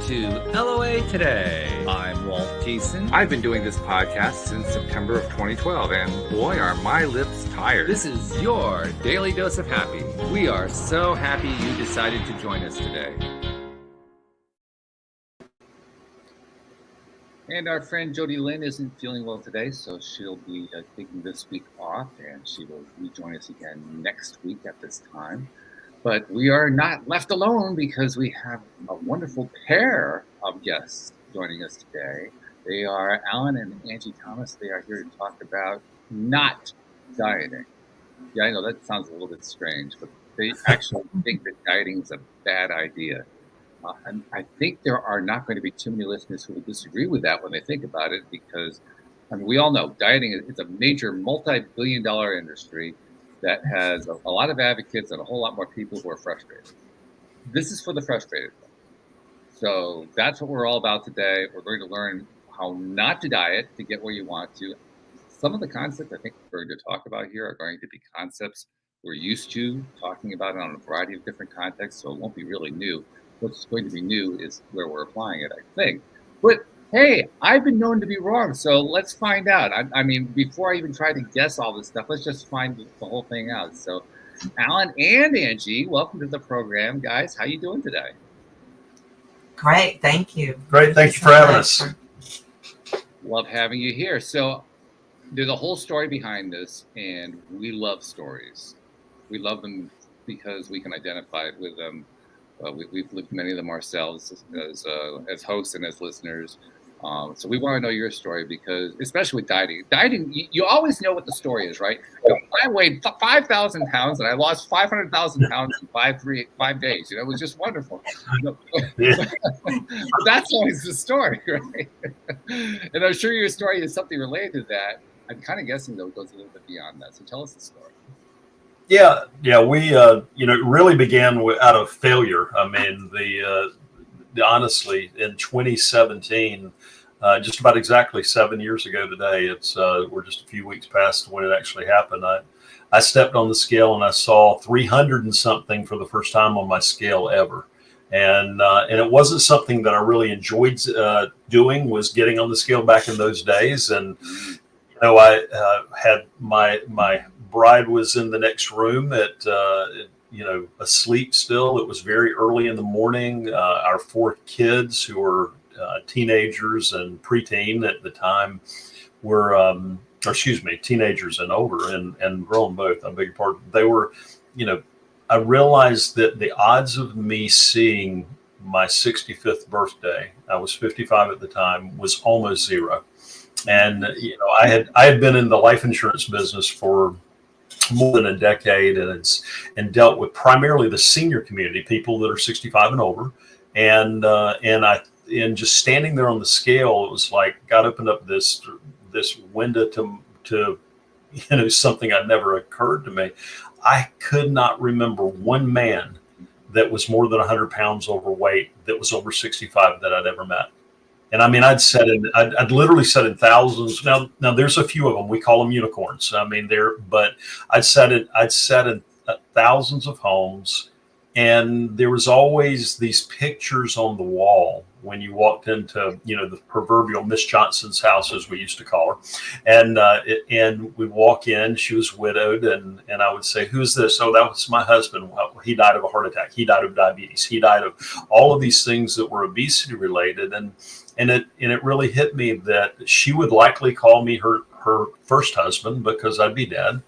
to LOA Today. I'm Walt Jason. I've been doing this podcast since September of 2012, and boy, are my lips tired. This is your daily dose of happy. We are so happy you decided to join us today. And our friend Jody Lynn isn't feeling well today, so she'll be taking this week off, and she will rejoin us again next week at this time. But we are not left alone because we have a wonderful pair of guests joining us today. They are Alan and Angie Thomas. They are here to talk about not dieting. Yeah, I know that sounds a little bit strange, but they actually think that dieting is a bad idea. And I think there are not going to be too many listeners who will disagree with that when they think about it, because we all know dieting is a major multi-billion-dollar industry that has a lot of advocates and a whole lot more people who are frustrated. This is for the frustrated. So that's what we're all about today. We're going to learn how not to diet to get where you want to. Some of the concepts I think we're going to talk about here are going to be concepts we're used to talking about on a variety of different contexts, so it won't be really new. What's going to be new is where we're applying it, I think. But hey, I've been known to be wrong, so let's find out. I mean, before I even try to guess all this stuff, let's just find the whole thing out. So, Alan and Angie, welcome to the program, guys. How you doing today? Great, thank you. Great, thank you for having us. Love having you here. So, there's a whole story behind this, and we love stories. We love them because we can identify with them. We've lived many of them ourselves as hosts and as listeners. So we want to know your story because, especially with dieting, you always know what the story is, right? I weighed 5,000 pounds and I lost 500,000 pounds in 5 days. It was just wonderful. That's always the story, right? And I'm sure your story is something related to that. I'm kind of guessing, though, it goes a little bit beyond that. So tell us the story. Yeah. We, it really began out of failure. I mean, honestly, in 2017, just about exactly 7 years ago today, we're just a few weeks past when it actually happened. I stepped on the scale and I saw 300 and something for the first time on my scale ever. And it wasn't something that I really enjoyed doing, was getting on the scale back in those days. And, I had my bride was in the next room asleep still. It was very early in the morning. Our 4 kids, who were teenagers and preteen at the time, were, teenagers and older and grown both. I beg your pardon. They were, I realized that the odds of me seeing my 65th birthday, I was 55 at the time, was almost zero. And, I had been in the life insurance business for more than a decade and dealt with primarily the senior community, people that are 65 and over. And just standing there on the scale, it was like God opened up this window to something that never occurred to me. I could not remember one man that was more than 100 pounds overweight that was over 65 that I'd ever met. And I mean, I'd literally said in thousands. Now there's a few of them. We call them unicorns. I mean, but I'd said in thousands of homes, and there was always these pictures on the wall when you walked into, the proverbial Miss Johnson's house, as we used to call her. And we'd walk in, she was widowed, and I would say, "Who's this?" "Oh, that was my husband. Well, he died of a heart attack. He died of diabetes. He died of all of these things that were obesity related." And it really hit me that she would likely call me her first husband because I'd be dead.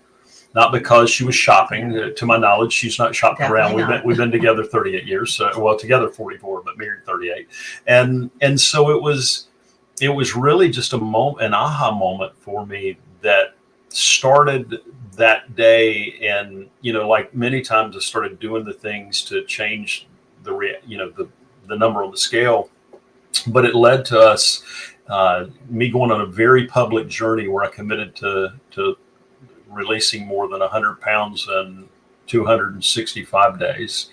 Not because she was shopping. To my knowledge, she's not shopping around. We've been together 38 years. Together 44, but married 38. And so it was really just an aha moment for me that started that day. And, like many times I started doing the things to change the number on the scale. But it led to us, me going on a very public journey where I committed to releasing more than 100 pounds in 265 days.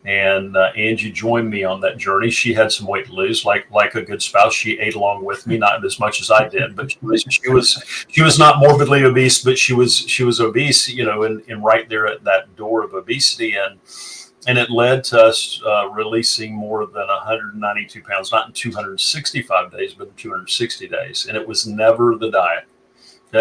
And Angie joined me on that journey. She had some weight to lose, like a good spouse. She ate along with me, not as much as I did, but she was not morbidly obese, but she was obese, and right there at that door of obesity. And it led to us releasing more than 192 pounds, not in 265 days, but in 260 days. And it was never the diet.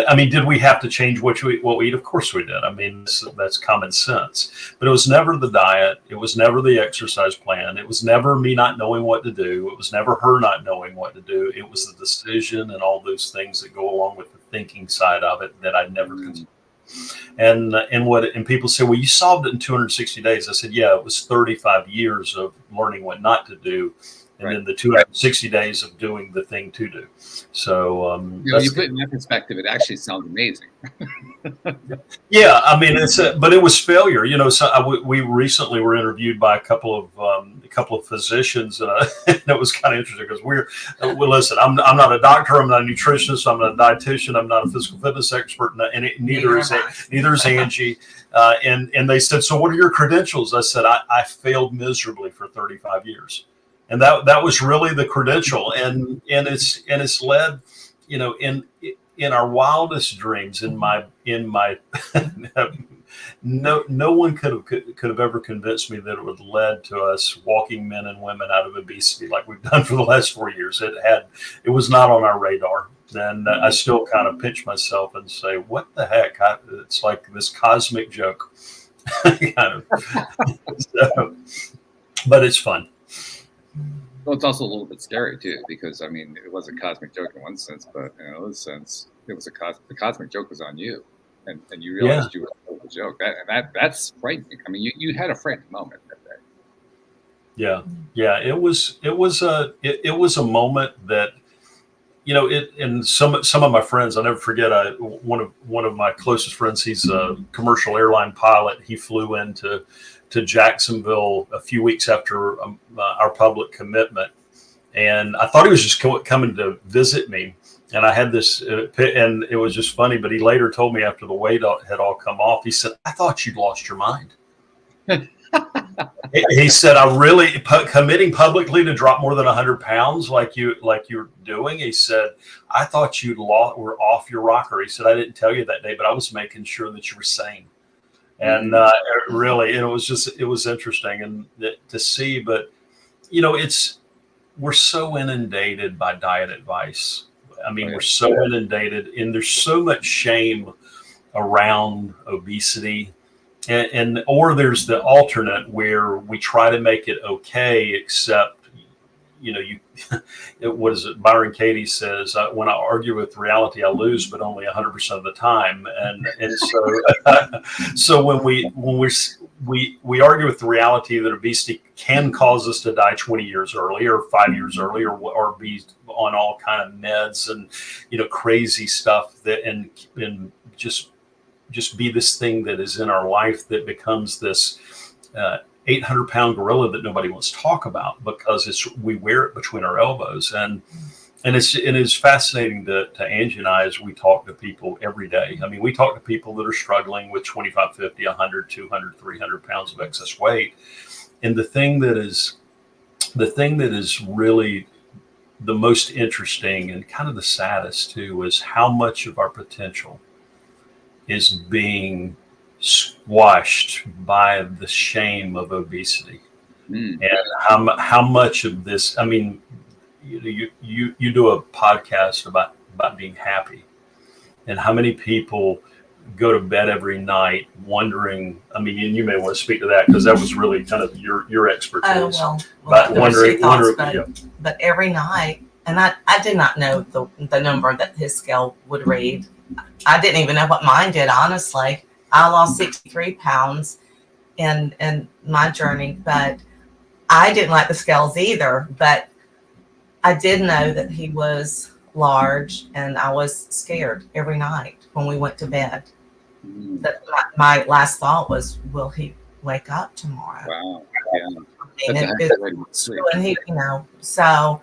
I mean, did we have to change what we eat? Of course we did. I mean, that's common sense. But it was never the diet. It was never the exercise plan. It was never me not knowing what to do. It was never her not knowing what to do. It was the decision and all those things that go along with the thinking side of it that I'd never considered. And people say, well, you solved it in 260 days. I said, yeah, it was 35 years of learning what not to do, and then the 260 days of doing the thing to do. So you put it in that perspective, it actually sounds amazing. Yeah, I mean, but it was failure. You know, so we recently were interviewed by a couple of physicians, and it was kind of interesting because listen, I'm not a doctor, I'm not a nutritionist, I'm not a dietitian, I'm not a physical fitness expert, and neither is Angie. And they said, so what are your credentials? I said, I failed miserably for 35 years. And that was really the credential, and it's led, you know, in our wildest dreams, in my no one could have ever convinced me that it would led to us walking men and women out of obesity like we've done for the last 4 years. It was not on our radar, and I still kind of pinch myself and say, what the heck? It's like this cosmic joke, kind of. But it's fun. Well, it's also a little bit scary too, because I mean, it was a cosmic joke in one sense, but in another sense, it was the cosmic joke was on you, and you realized you were a joke. That's frightening. I mean, you had a frightening moment that day. Yeah. It was a moment that, you know, and some of my friends, I'll never forget. One of my closest friends, he's a commercial airline pilot. He flew into Jacksonville a few weeks after our public commitment, and I thought he was just coming to visit me. And I had this, and it was just funny. But he later told me after the weight had all come off, he said, "I thought you'd lost your mind." He said, "I really committing publicly to drop more than 100 pounds like you're doing." He said, "I thought were off your rocker." He said, "I didn't tell you that day, but I was making sure that you were sane." And really, it was interesting and to see. But you know, we're so inundated by diet advice. I mean, we're so inundated, and there's so much shame around obesity. Or there's the alternate where we try to make it okay, except, you know, what is it? Byron Katie says, when I argue with reality, I lose, but only 100% of the time. And so when we argue with the reality that obesity can cause us to die 20 years early or 5 years early, or be on all kind of meds and, you know, crazy stuff and just be this thing that is in our life that becomes this 800-pound gorilla that nobody wants to talk about because we wear it between our elbows. And it's fascinating to Angie and I as we talk to people every day. I mean, we talk to people that are struggling with 25, 50, 100, 200, 300 pounds of excess weight. And the thing that is really the most interesting and kind of the saddest too is how much of our potential is being squashed by the shame of obesity. And how much of this, I mean, you do a podcast about being happy, and how many people go to bed every night wondering, I mean, and you may want to speak to that because that was really kind of your expertise. But wondering, but every night, and I did not know the number that his scale would read. I didn't even know what mine did, honestly. I lost 63 pounds in my journey, but I didn't like the scales either. But I did know that he was large, and I was scared every night when we went to bed. That my last thought was, will he wake up tomorrow? Wow. Yeah. And he, you know, so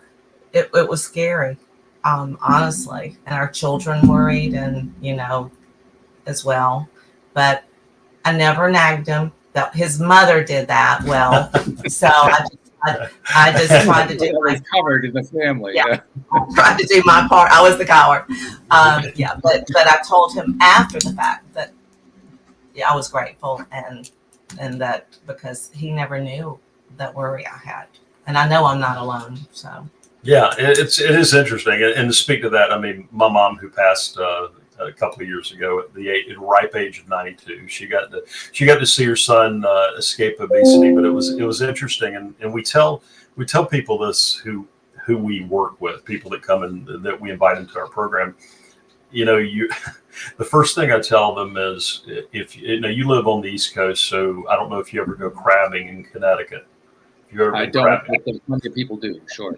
it was scary, honestly. And our children worried, and, you know, as well. But I never nagged him. That his mother did that well. So I just tried to do my covered in the family. Yeah. I tried to do my part. I was the coward. But I told him after the fact that I was grateful, and and that because he never knew that worry I had. And I know I'm not alone. So yeah, it is interesting. And to speak to that, I mean, my mom, who passed a couple of years ago at the ripe age of 92, she got to see her son escape obesity. But it was interesting, and we tell people this who we work with, people that come in that we invite into our program. You know, the first thing I tell them is, if you live on the East Coast, so I don't know if you ever go crabbing in Connecticut. I don't, but a bunch of people do, sure.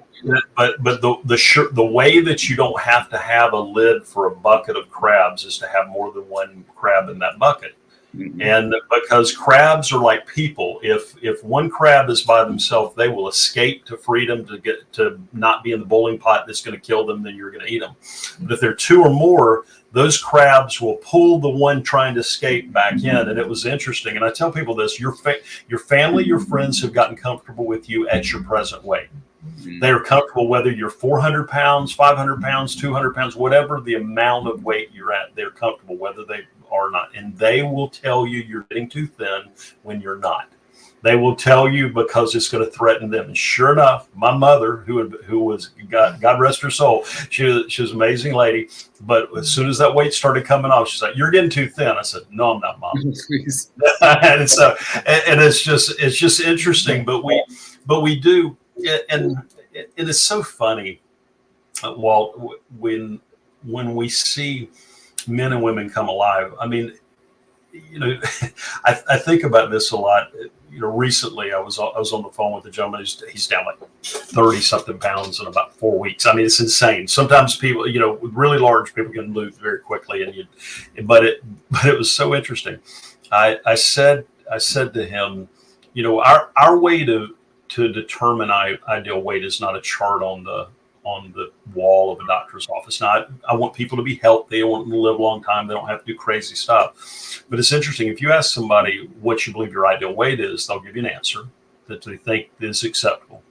But the way that you don't have to have a lid for a bucket of crabs is to have more than one crab in that bucket. Mm-hmm. And because crabs are like people, if one crab is by themselves, they will escape to freedom to get to not be in the boiling pot that's going to kill them, then you're going to eat them. But if there are two or more, those crabs will pull the one trying to escape back in. And it was interesting. And I tell people this: your family, your friends have gotten comfortable with you at your present weight. They're comfortable whether you're 400 pounds, 500 pounds, 200 pounds, whatever the amount of weight you're at. They're comfortable whether they are not. And they will tell you you're getting too thin when you're not. They will tell you because it's going to threaten them. And sure enough, my mother, who was God rest her soul, she was an amazing lady. But as soon as that weight started coming off, she's like, "You're getting too thin." I said, "No, I'm not, Mom." And so, and it's just interesting. But we do, and it is so funny, Walt, when we see men and women come alive. I mean, you know, I think about this a lot. You know, recently I was on the phone with a gentleman. He's down like 30 something pounds in about 4 weeks. I mean, it's insane. Sometimes people, you know, with really large people can lose very quickly. But it was so interesting. I said to him, you know, our way to determine ideal weight is not a chart on the wall of a doctor's office. Now, I want people to be healthy. I want them to live a long time. They don't have to do crazy stuff. But it's interesting. If you ask somebody what you believe your ideal weight is, they'll give you an answer that they think is acceptable.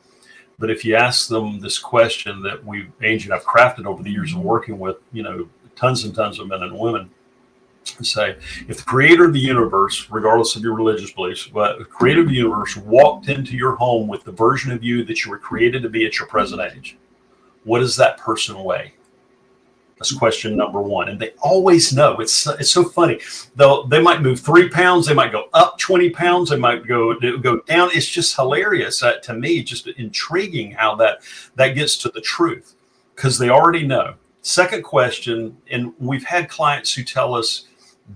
But if you ask them this question that Angie and I've crafted over the years of working with, you know, tons and tons of men and women, and say, if the creator of the universe, regardless of your religious beliefs, but the creator of the universe walked into your home with the version of you that you were created to be at your present age, what does that person weigh? That's question number one. And they always know. It's so funny. They might move 3 pounds. They might go up 20 pounds. They might go down. It's just hilarious to me, just intriguing how that gets to the truth, because they already know. Second question, and we've had clients who tell us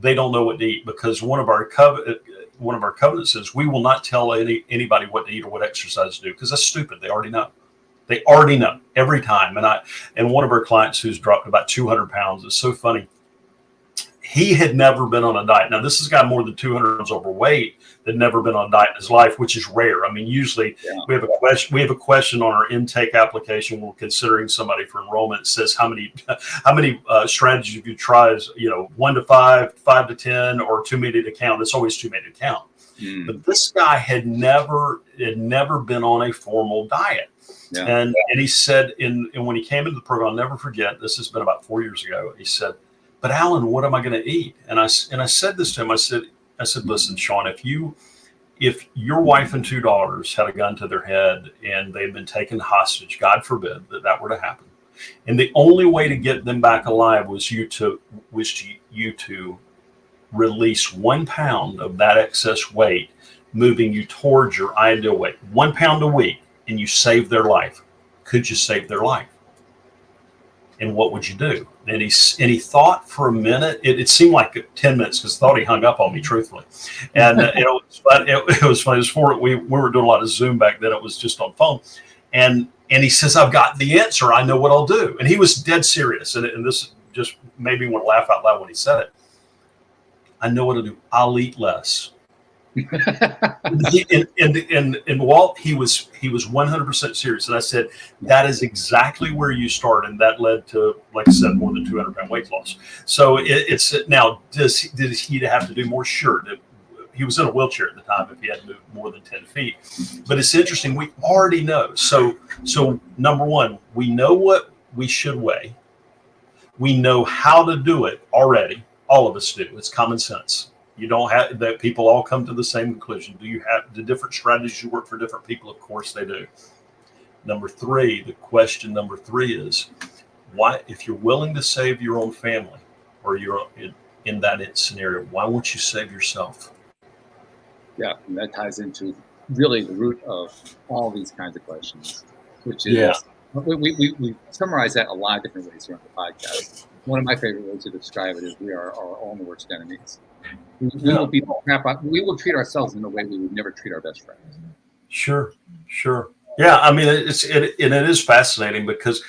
they don't know what to eat, because one of our covenants is we will not tell anybody what to eat or what exercise to do, because that's stupid. They already know. They already know every time. And one of our clients who's dropped about 200 pounds, is so funny. He had never been on a diet. Now, this is a guy more than 200 pounds overweight that never been on a diet in his life, which is rare. I mean, usually we have a question on our intake application when we're considering somebody for enrollment. It says how many strategies have you tried? You know, 1 to 5, 5 to 10, or too many to count. It's always too many to count. But this guy had never been on a formal diet. Yeah. And he said, and when he came into the program, I'll never forget, this has been about 4 years ago, he said, "But Alan, what am I going to eat?" And I said this to him. I said, "Listen, Sean, if your wife and 2 daughters had a gun to their head and they'd been taken hostage, God forbid that were to happen, and the only way to get them back alive was you to release 1 pound of that excess weight, moving you towards your ideal weight, 1 pound a week, and you save their life, could you save their life? And what would you do?" And he thought for a minute. It seemed like 10 minutes, because I thought he hung up on me, truthfully. And it was funny. We were doing a lot of Zoom back then. It was just on phone. And he says, "I've got the answer. I know what I'll do." And he was dead serious. And this just made me want to laugh out loud when he said it. "I know what I'll do. I'll eat less." and Walt, he was 100% serious. And I said, that is exactly where you start. And that led to, like I said, more than 200 pound weight loss. So it's now, did he have to do more? Sure. He was in a wheelchair at the time if he had to move more than 10 feet. But it's interesting. We already know. So number one, we know what we should weigh. We know how to do it already. All of us do. It's common sense. You don't have that people all come to the same conclusion. Do you have the different strategies you work for different people? Of course they do. Question number three is why, if you're willing to save your own family or you're in that scenario, why won't you save yourself? Yeah, and that ties into really the root of all these kinds of questions, which is we summarize that a lot of different ways here on the podcast. One of my favorite ways to describe it is we are our own worst enemies. We will beat the crap out. We will treat ourselves in a way we would never treat our best friends. Sure. Yeah, I mean, it is fascinating because,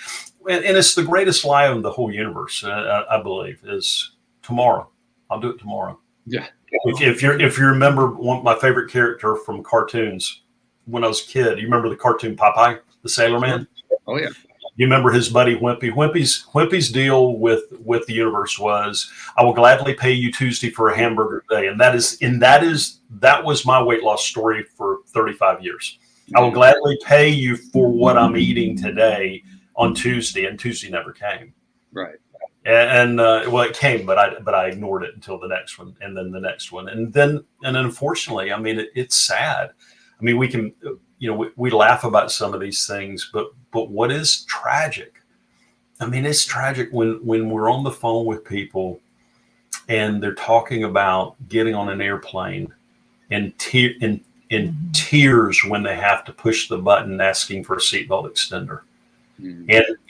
and it's the greatest lie in the whole universe. I believe is tomorrow. I'll do it tomorrow. Yeah. If you remember my favorite character from cartoons when I was a kid, you remember the cartoon Popeye, the Sailor Man? Oh yeah. You remember his buddy Wimpy? Wimpy's deal with the universe was, I will gladly pay you Tuesday for a hamburger day, and that was my weight loss story for 35 years. I will gladly pay you for what I'm eating today on Tuesday, and Tuesday never came. Right. And well, it came, but I ignored it until the next one, and then the next one, and then unfortunately, I mean, it's sad. I mean, we can, we laugh about some of these things, but what is tragic? I mean, it's tragic when we're on the phone with people, and they're talking about getting on an airplane, and in tears when they have to push the button asking for a seatbelt extender.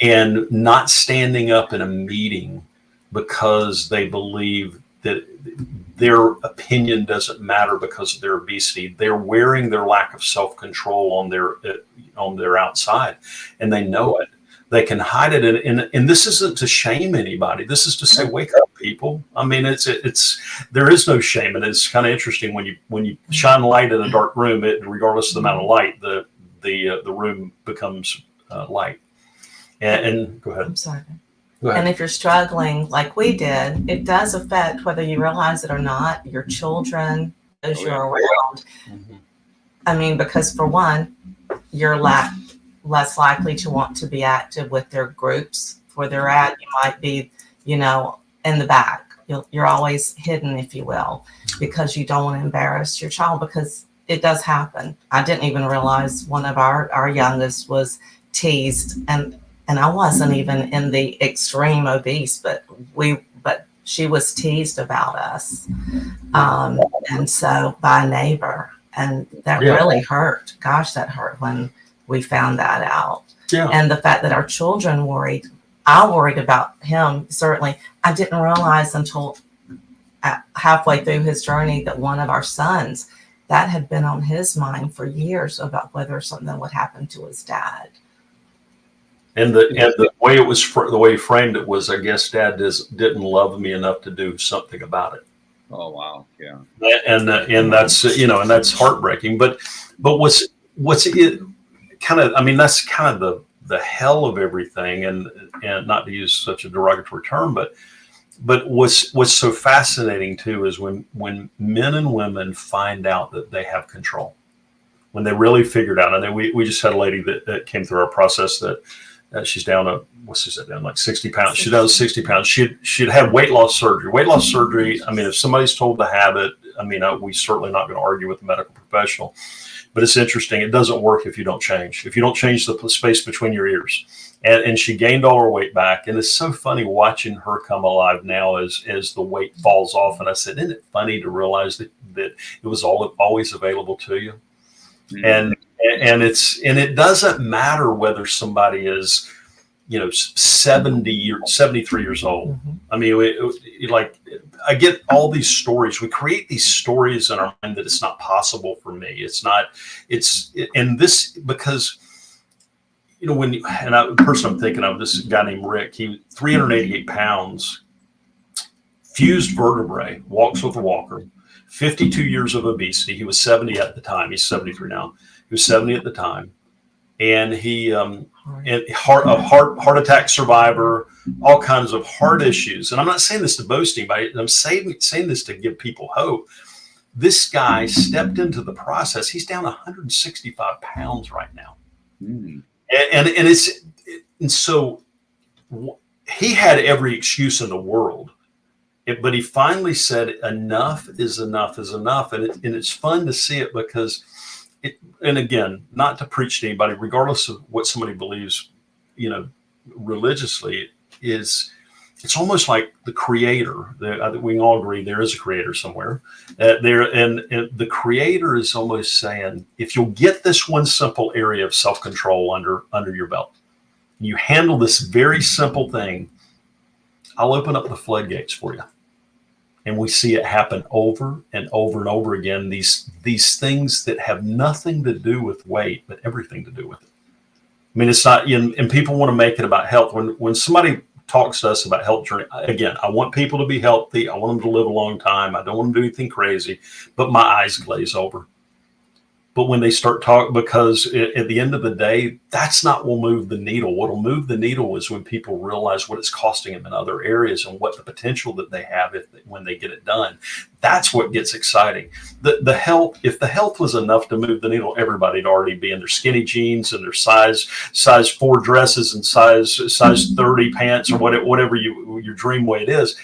And not standing up in a meeting because they believe that their opinion doesn't matter because of their obesity. They're wearing their lack of self-control on their outside, and they know it. They can hide it, and this isn't to shame anybody. This is to say, wake up, people. I mean, there is no shame, and it's kind of interesting when you shine light in a dark room. Regardless of the amount of light, the room becomes light. And go ahead. I'm sorry. Go ahead. And if you're struggling like we did, it does affect, whether you realize it or not, your children, those you're around. I mean, because for one, you're less likely to want to be active with their groups where they're at. You might be, in the back. You're always hidden, if you will, because you don't want to embarrass your child, because it does happen. I didn't even realize one of our youngest was teased, and I wasn't even in the extreme obese, but she was teased about us. And so by a neighbor, and that really hurt. Gosh, that hurt when we found that out. Yeah. And the fact that our children worried, I worried about him. Certainly, I didn't realize until halfway through his journey that one of our sons, that had been on his mind for years, about whether something would happen to his dad. And the way it was, the way he framed it was, I guess Dad didn't love me enough to do something about it. Oh wow, yeah. And that's and that's heartbreaking. But what's it kind of? I mean, that's kind of the hell of everything. And not to use such a derogatory term, but what's so fascinating too is when men and women find out that they have control, when they really figured out. And we just had a lady that came through our process that. She's down like 60 pounds. She's down 60 pounds. She'd had weight loss surgery. Weight loss surgery, I mean, if somebody's told to have it, I mean, we're certainly not going to argue with the medical professional. But it's interesting. It doesn't work if you don't change. If you don't change the space between your ears. And she gained all her weight back. And it's so funny watching her come alive now as the weight falls off. And I said, isn't it funny to realize that it was always available to you? Mm-hmm. And it doesn't matter whether somebody is, 73 years old. Mm-hmm. I mean, I get all these stories. We create these stories in our mind that it's not possible for me. Because, the person I'm thinking of, this guy named Rick, he 388 pounds, fused vertebrae, walks with a walker, 52 years of obesity. He was 70 at the time. He's 73 now. He was 70 at the time, and he heart attack survivor, all kinds of heart issues. And I'm not saying this to boast anybody. I'm saying this to give people hope. This guy stepped into the process. He's down 165 pounds right now, and so he had every excuse in the world But he finally said, enough is enough is enough. And it's fun to see it because and again, not to preach to anybody, regardless of what somebody believes, religiously, it's almost like the creator. We can all agree there is a creator somewhere there. And the creator is almost saying, if you'll get this one simple area of self-control under your belt, you handle this very simple thing, I'll open up the floodgates for you. And we see it happen over and over and over again. These things that have nothing to do with weight, but everything to do with it. I mean, it's not, and people want to make it about health. When somebody talks to us about health journey, again, I want people to be healthy. I want them to live a long time. I don't want them to do anything crazy, but my eyes glaze over. But when they start talking, because at the end of the day, that's not what will move the needle. What will move the needle is when people realize what it's costing them in other areas and what the potential that they have when they get it done. That's what gets exciting. The health, if the health was enough to move the needle, everybody'd already be in their skinny jeans and their size 4 dresses and size 30 pants or whatever your dream weight is.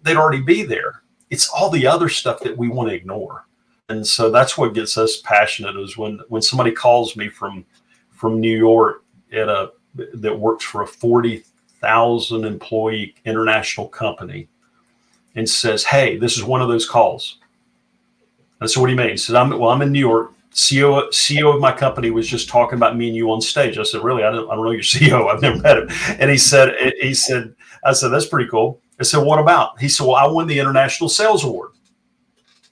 They'd already be there. It's all the other stuff that we want to ignore. And so that's what gets us passionate is when somebody calls me from New York that works for a 40,000 employee international company and says, hey, this is one of those calls. And so what do you mean? He said, I'm in New York. CEO of my company was just talking about me and you on stage. I said, really? I don't know your CEO. I've never met him. And I said, that's pretty cool. I said, what about? He said, well, I won the International Sales Award.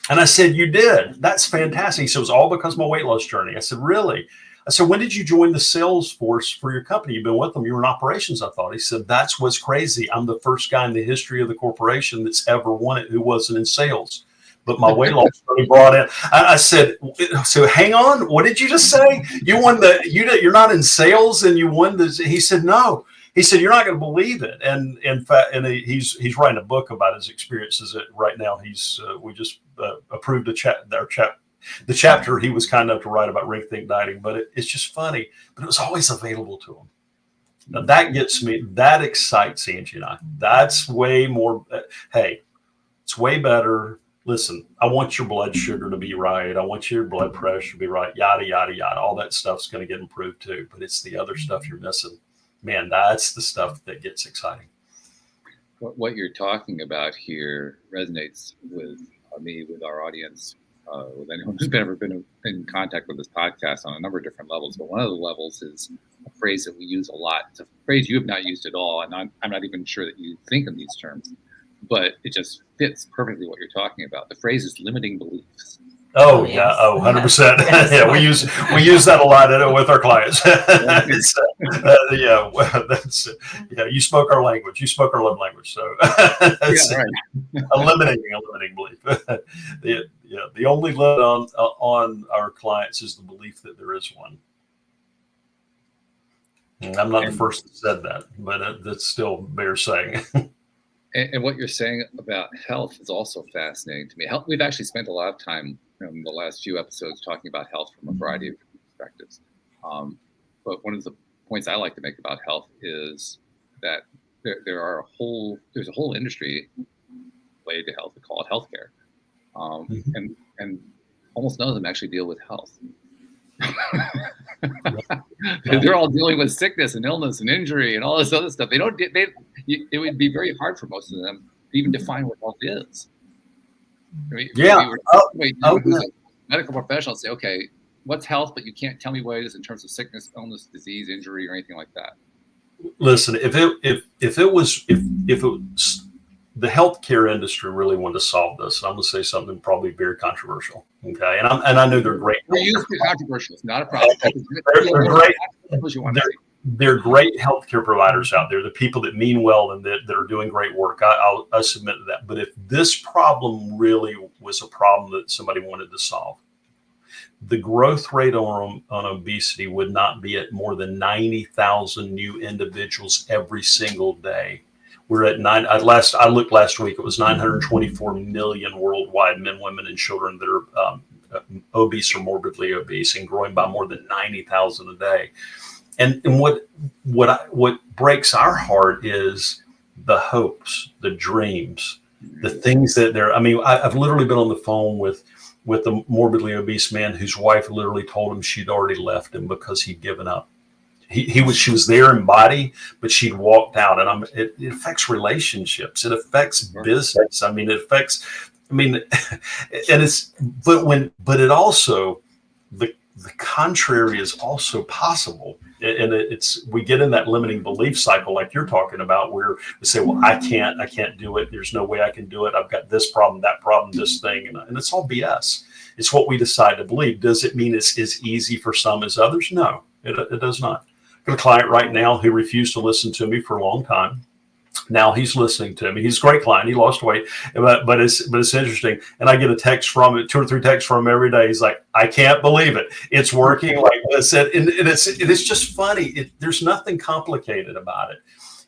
And I said, you did? That's fantastic. He said, it was all because of my weight loss journey. I said, really? I said, when did you join the sales force for your company? You've been with them. You were in operations, I thought. He said, that's what's crazy. I'm the first guy in the history of the corporation that's ever won it who wasn't in sales. But my weight loss journey brought in. I said, so hang on. What did you just say? You won you're not in sales and you won this. He said, no. He said, you're not going to believe it. And in fact, he's writing a book about his experiences right now. We just approved the chapter he was kind enough to write about ring think dieting, but it's just funny, but it was always available to him. Now that gets me, that excites Angie and I. That's way more, hey, it's way better. Listen, I want your blood sugar to be right. I want your blood pressure to be right. Yada, yada, yada. All that stuff's going to get improved too, but it's the other stuff you're missing. Man, that's the stuff that gets exciting. What you're talking about here resonates with me, with our audience, with anyone who's ever been in contact with this podcast on a number of different levels. But one of the levels is a phrase that we use a lot. It's a phrase you have not used at all, and I'm not even sure that you think in these terms, but it just fits perfectly what you're talking about. The phrase is limiting beliefs. Oh yeah, 100%. Yes. Yeah, we use that a lot with our clients. You spoke our language. You spoke our love language. So that's a limiting belief. The only limit on our clients is the belief that there is one. And I'm not the first that said that, but that still bears saying. And what you're saying about health is also fascinating to me. We've actually spent a lot of time in the last few episodes talking about health from a variety of perspectives. But one of the points I like to make about health is that there's a whole industry related to health. We call it healthcare, and almost none of them actually deal with health. They're all dealing with sickness and illness and injury and all this other stuff. It would be very hard for most of them to even define what health is. I mean, who's a medical professional say, okay, what's health, but you can't tell me what it is in terms of sickness, illness, disease, injury, or anything like that. Listen, if it was the healthcare industry really wanted to solve this, I'm going to say something probably very controversial. Okay, and I know they're great. We're used to controversial. It's not a problem. They're great. They're great healthcare providers out there. The people that mean well and that are doing great work. I submit to that. But if this problem really was a problem that somebody wanted to solve, the growth rate on obesity would not be at more than 90,000 new individuals every single day. We're at I looked last week, it was 924 million worldwide men, women, and children that are obese or morbidly obese, and growing by more than 90,000 a day. And what breaks our heart is the hopes, the dreams, The things that they're, I mean, I've literally been on the phone with a morbidly obese man whose wife literally told him she'd already left him because he'd given up. She was there in body, but she'd walked out. And it affects relationships. It affects business. I mean, and but it also, the contrary is also possible. And we get in that limiting belief cycle like you're talking about, where we say, well, I can't do it. There's no way I can do it. I've got this problem, that problem, this thing. And it's all BS. It's what we decide to believe. Does it mean it's as easy for some as others? No, it does not. I've got a client right now who refused to listen to me for a long time. Now he's listening to me. He's a great client. He lost weight, but it's interesting. And I get a text from him, 2 or 3 texts from him every day. He's like, I can't believe it. It's working. Like I said, and it's just funny. There's nothing complicated about it,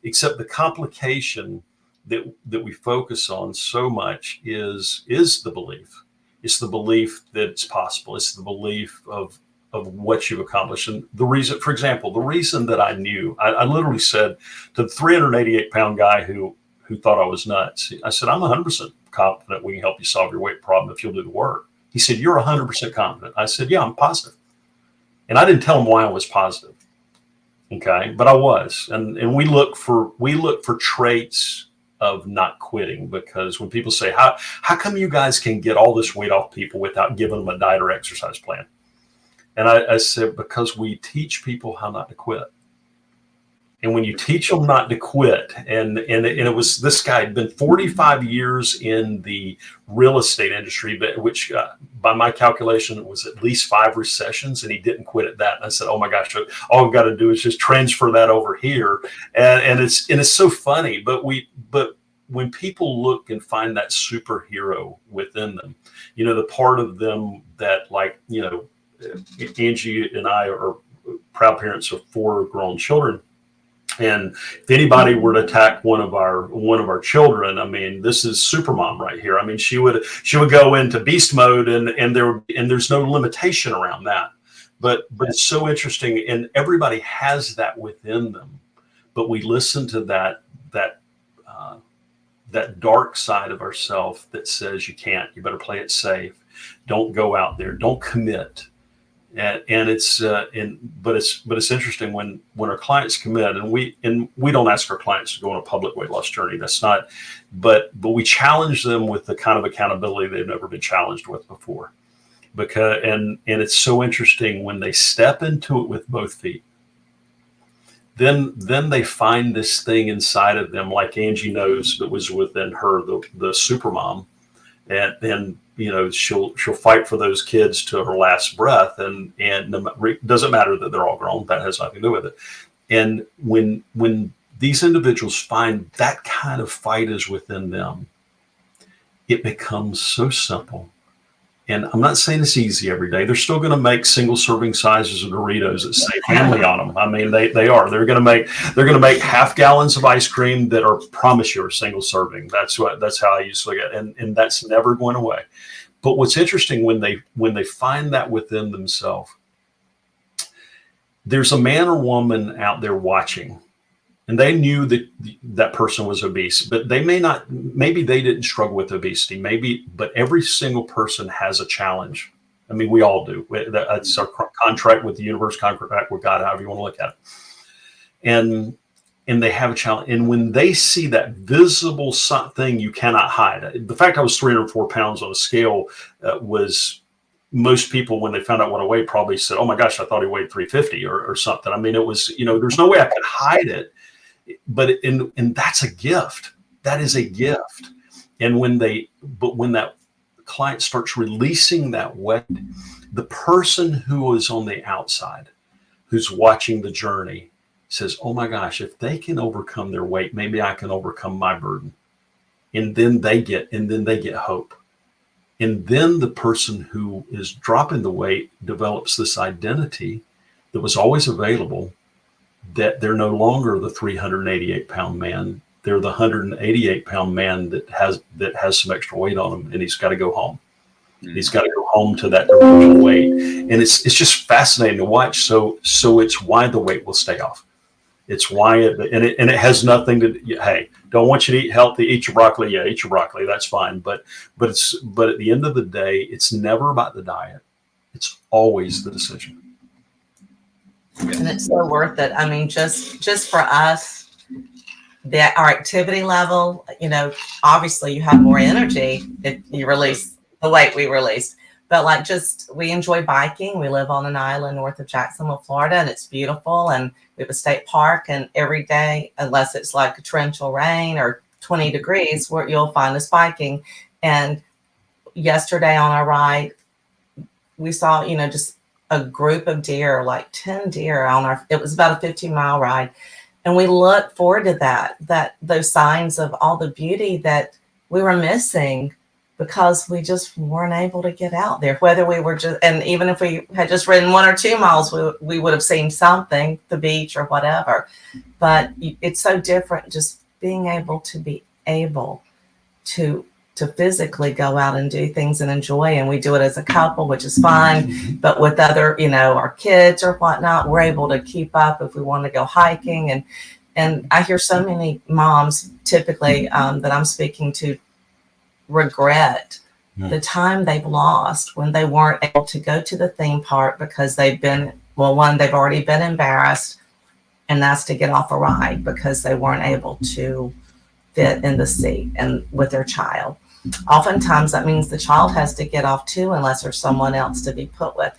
except the complication that we focus on so much is the belief. It's the belief that it's possible. It's the belief of what you've accomplished. And the reason, for example, the reason that I knew, I literally said to the 388-pound guy who thought I was nuts, I said, I'm 100% confident we can help you solve your weight problem if you'll do the work. He said, you're 100% confident. I said, yeah, I'm positive. And I didn't tell him why I was positive. Okay. But I was. And we look for traits of not quitting, because when people say, how come you guys can get all this weight off people without giving them a diet or exercise plan? And I said, because we teach people how not to quit. And when you teach them not to quit, and it was, this guy had been 45 years in the real estate industry, but which by my calculation, it was at least 5 recessions, and he didn't quit at that. And I said, oh my gosh, all we've got to do is just transfer that over here. And it's so funny, but when people look and find that superhero within them, the part of them that, like, Angie and I are proud parents of 4 grown children. And if anybody were to attack one of our children, I mean, this is Supermom right here. I mean, she would go into beast mode, and there's no limitation around that. But it's so interesting, and everybody has that within them. But we listen to that dark side of ourselves that says you can't. You better play it safe. Don't go out there. Don't commit. And it's but it's interesting when our clients commit, and we don't ask our clients to go on a public weight loss journey. That's not, but we challenge them with the kind of accountability they've never been challenged with before. Because and it's so interesting when they step into it with both feet. Then they find this thing inside of them, like Angie knows that was within her, the Supermom, and then she'll fight for those kids to her last breath, and it doesn't matter that they're all grown. That has nothing to do with it. And when these individuals find that kind of fight is within them, it becomes so simple. And I'm not saying it's easy every day. They're still going to make single serving sizes of Doritos that say family on them. I mean, they are. They're going to make half gallons of ice cream that are, promise you, are single serving. That's how I used to look at it. And that's never going away. But what's interesting when they find that within themselves, there's a man or woman out there watching, and they knew that person was obese, but maybe they didn't struggle with obesity, but every single person has a challenge. I mean, we all do. That's our contract with the universe, contract with God, however you want to look at it. And they have a challenge. And when they see that visible thing you cannot hide, the fact I was 304 pounds on a scale was, most people, when they found out what I weighed, probably said, oh my gosh, I thought he weighed 350 or something. I mean, it was, there's no way I could hide it. But that's a gift. That is a gift. And when that client starts releasing that weight, the person who is on the outside, who's watching the journey, says, oh my gosh, if they can overcome their weight, maybe I can overcome my burden. And then they get hope. And then the person who is dropping the weight develops this identity that was always available, that they're no longer the 388-pound man. They're the 188-pound man that has some extra weight on him, and he's got to go home. Mm-hmm. He's got to go home to that original weight. And it's just fascinating to watch. So it's why the weight will stay off. It's why and it has nothing to, hey, don't want you to eat healthy, eat your broccoli. Yeah, eat your broccoli. That's fine. But at the end of the day, it's never about the diet. It's always the decision. And it's so worth it. I mean, just for us, our activity level, obviously you have more energy if you release the weight we released. But like, we enjoy biking. We live on an island north of Jacksonville, Florida, and it's beautiful. And we have a state park, and every day, unless it's like a torrential rain or 20 degrees, where you'll find us biking. And yesterday on our ride, we saw, just a group of deer, like 10 deer it was about a 15-mile ride. And we look forward to those signs of all the beauty that we were missing because we just weren't able to get out there, whether we were and even if we had just ridden 1 or 2 miles, we would have seen something, the beach or whatever. But it's so different just being able to physically go out and do things and enjoy. And we do it as a couple, which is fun. But with other, our kids or whatnot, we're able to keep up if we want to go hiking. And I hear so many moms typically that I'm speaking to regret the time they've lost when they weren't able to go to the theme park because they've already been embarrassed, and that's to get off a ride because they weren't able to fit in the seat and with their child. Oftentimes that means the child has to get off too, unless there's someone else to be put with.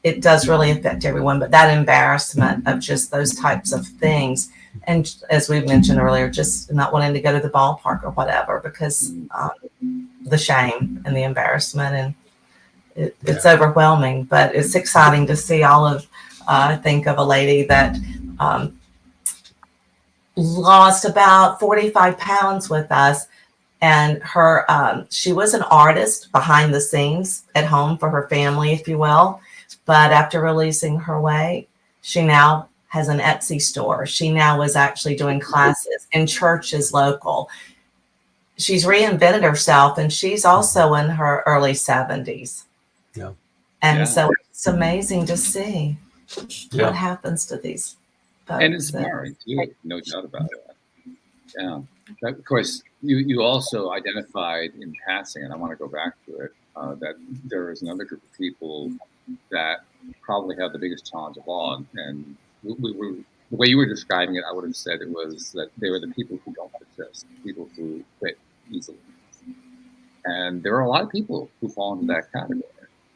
It does really affect everyone, but that embarrassment of just those types of things, and as we mentioned earlier, just not wanting to go to the ballpark or whatever because the shame and the embarrassment, and it's overwhelming. But it's exciting to see all of. I think of a lady that lost about 45 pounds with us, and she was an artist behind the scenes at home for her family, if you will. But after releasing her weight, she now has an Etsy store. She now is actually doing classes in churches local. She's reinvented herself, and she's also in her early 70s. Yeah. And so it's amazing to see what happens to these folks. And inspiring too, no doubt about it. Yeah. Of course, you also identified in passing, and I want to go back to it, that there is another group of people that probably have the biggest challenge of all. And the way you were describing it, I would have said it was that they were the people who don't persist, people who quit easily. And there are a lot of people who fall into that category.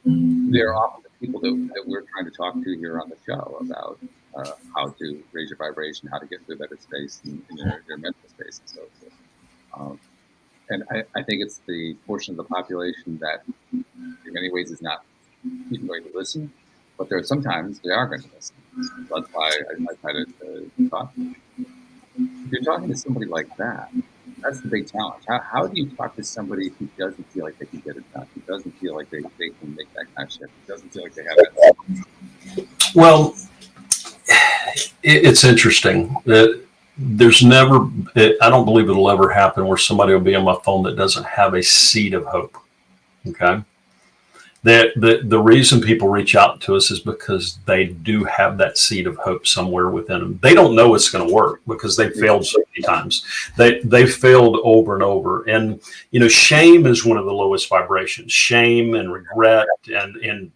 They're often the people that we're trying to talk to here on the show about how to raise your vibration, how to get to a better space in your mental space and so forth. And I think it's the portion of the population that in many ways is not even going to listen, but sometimes they are going to listen. That's why I try to talk. If you're talking to somebody like that, that's the big challenge. How do you talk to somebody who doesn't feel like they can get it done, who doesn't feel like they can make that kind of shift, who doesn't feel like they have that? Well, it's interesting that there's never, I don't believe it'll ever happen where somebody will be on my phone that doesn't have a seed of hope. Okay. The reason people reach out to us is because they do have that seed of hope somewhere within them. They don't know it's going to work because they've failed so many times. They've failed over and over. And, shame is one of the lowest vibrations. Shame and regret and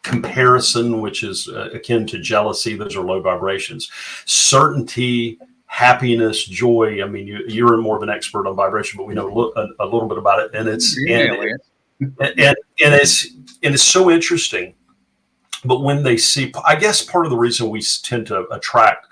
comparison, which is akin to jealousy. Those are low vibrations. Certainty, happiness, joy. I mean, you're more of an expert on vibration, but we know a little bit about it. And it's so interesting. But when they see, I guess part of the reason we tend to attract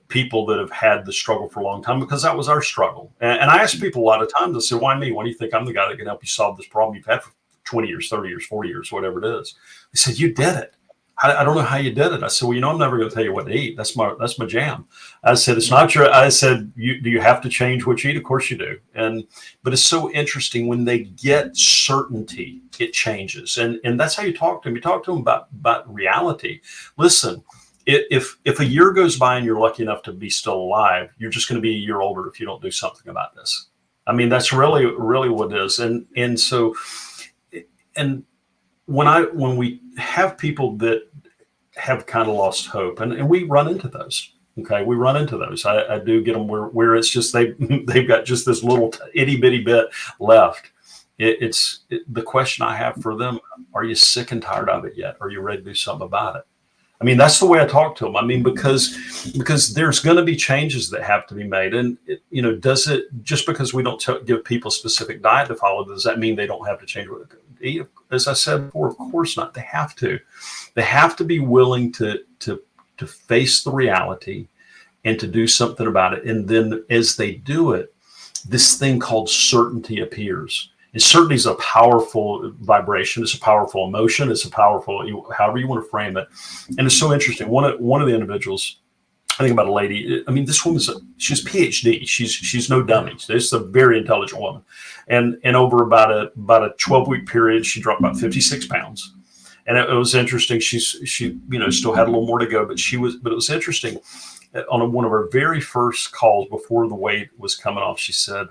people that have had the struggle for a long time, because that was our struggle. And I ask people a lot of times, I say, why me? Why do you think I'm the guy that can help you solve this problem you've had for 20 years, 30 years, 40 years, whatever it is? They said, you did it. I don't know how you did it. I said, well, I'm never going to tell you what to eat. That's my jam. I said, it's not your, I said, do you have to change what you eat? Of course you do. But it's so interesting when they get certainty, it changes. And that's how you talk to them. You talk to them about reality. Listen, if a year goes by and you're lucky enough to be still alive, you're just going to be a year older if you don't do something about this. I mean, that's really what it is. And so, and when we have people that have kind of lost hope, and we run into those. Okay, we run into those. I do get them where it's just they've got just this little itty bitty bit left. The question I have for them: are you sick and tired of it yet? Are you ready to do something about it? I mean, that's the way I talk to them. I mean, because there's going to be changes that have to be made, and does it just because we don't give people specific diet to follow? Does that mean they don't have to change what they eat? As I said before, of course not. They have to. They have to be willing to face the reality and to do something about it. And then as they do it, this thing called certainty appears. And certainty is a powerful vibration. It's a powerful emotion. It's a powerful, however you want to frame it. And it's so interesting. One of the individuals, I think about a lady. I mean, this woman's she's PhD. She's no dummy. She's a very intelligent woman. And over about a 12-week period, she dropped about 56 pounds. And it was interesting. She still had a little more to go, but it was interesting. On one of her very first calls before the weight was coming off, she said,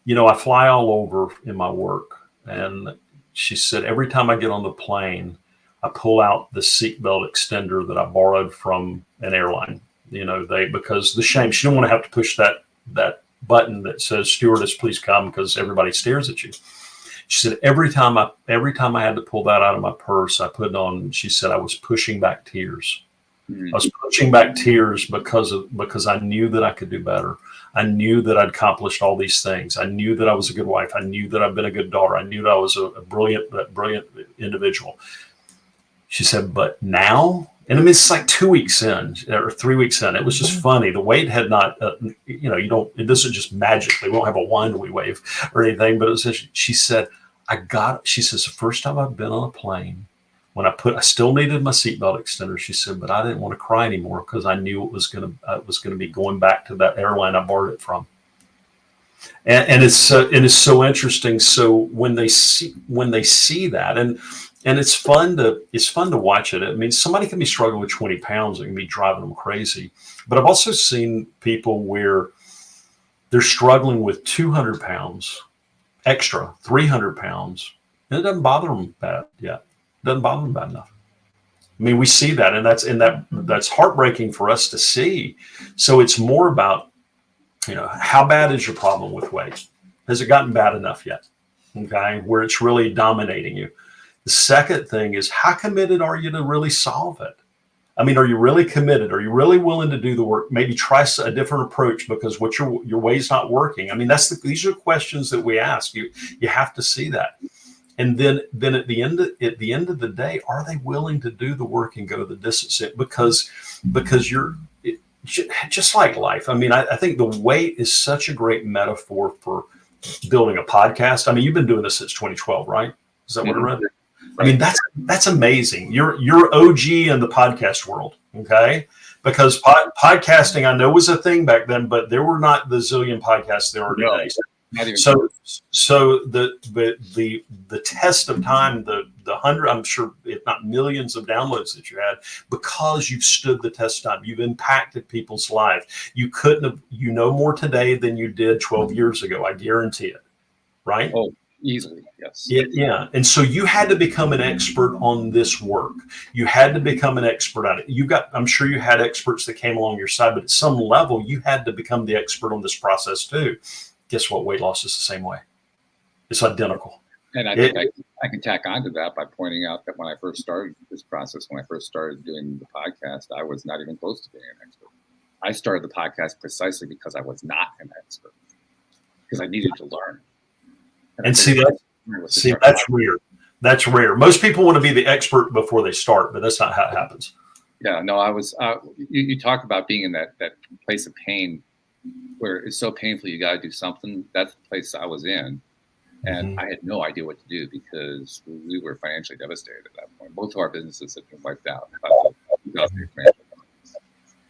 I fly all over in my work. And she said, every time I get on the plane, I pull out the seatbelt extender that I borrowed from an airline. Because the shame, she didn't want to have to push that button that says, "Stewardess, please come," because everybody stares at you. She said, every time I had to pull that out of my purse, I put it on. She said, I was pushing back tears. I was pushing back tears because I knew that I could do better. I knew that I'd accomplished all these things. I knew that I was a good wife. I knew that I'd been a good daughter. I knew that I was a brilliant individual. She said, but now, and I mean, it's like 2 weeks in or 3 weeks in. It was just funny. The weight had not, it doesn't just magically, we don't have a wand we wave or anything, but it was, she said, she says, the first time I've been on a plane, when I still needed my seatbelt extender, she said, but I didn't want to cry anymore because I knew it was going to be going back to that airline I borrowed it from. And it's so interesting. So when they see that, and it's fun to watch it. I mean, somebody can be struggling with 20 pounds. It can be driving them crazy. But I've also seen people where they're struggling with 200 pounds extra, 300 pounds, and it doesn't bother them bad yet. Doesn't bother them bad enough. I mean, we see that, and that's heartbreaking for us to see. So it's more about, how bad is your problem with weight? Has it gotten bad enough yet? Okay, where it's really dominating you. The second thing is, how committed are you to really solve it? I mean, are you really committed? Are you really willing to do the work? Maybe try a different approach because what your way's not working. I mean, these are questions that we ask you. You have to see that. And then at the end of the day, are they willing to do the work and go the distance? Because you're just like life. I mean, I think the weight is such a great metaphor for building a podcast. I mean, you've been doing this since 2012, right? Is that what I read? I mean, that's amazing. You're OG in the podcast world, okay? Because podcasting, I know, was a thing back then, but there were not the zillion podcasts there are today. So the test of time, the 100, I'm sure, if not millions of downloads that you had, because you've stood the test of time, you've impacted people's lives. You couldn't have, more today than you did 12 years ago. I guarantee it. Right? Oh, easily. Yes. Yeah. And so you had to become an expert on this work. You had to become an expert on it. I'm sure you had experts that came along your side, but at some level you had to become the expert on this process too. Guess what? Weight loss is the same way. It's identical. And I think I can tack on to that by pointing out that when I first started this process, when I first started doing the podcast, I was not even close to being an expert. I started the podcast precisely because I was not an expert, because I needed to learn. And see, that's rare. That's rare. Most people want to be the expert before they start, but that's not how it happens. Yeah, no, I was, you talk about being in that place of pain where it's so painful, you got to do something. That's the place I was in. And I had no idea what to do because we were financially devastated at that point. Both of our businesses had been wiped out by 2008.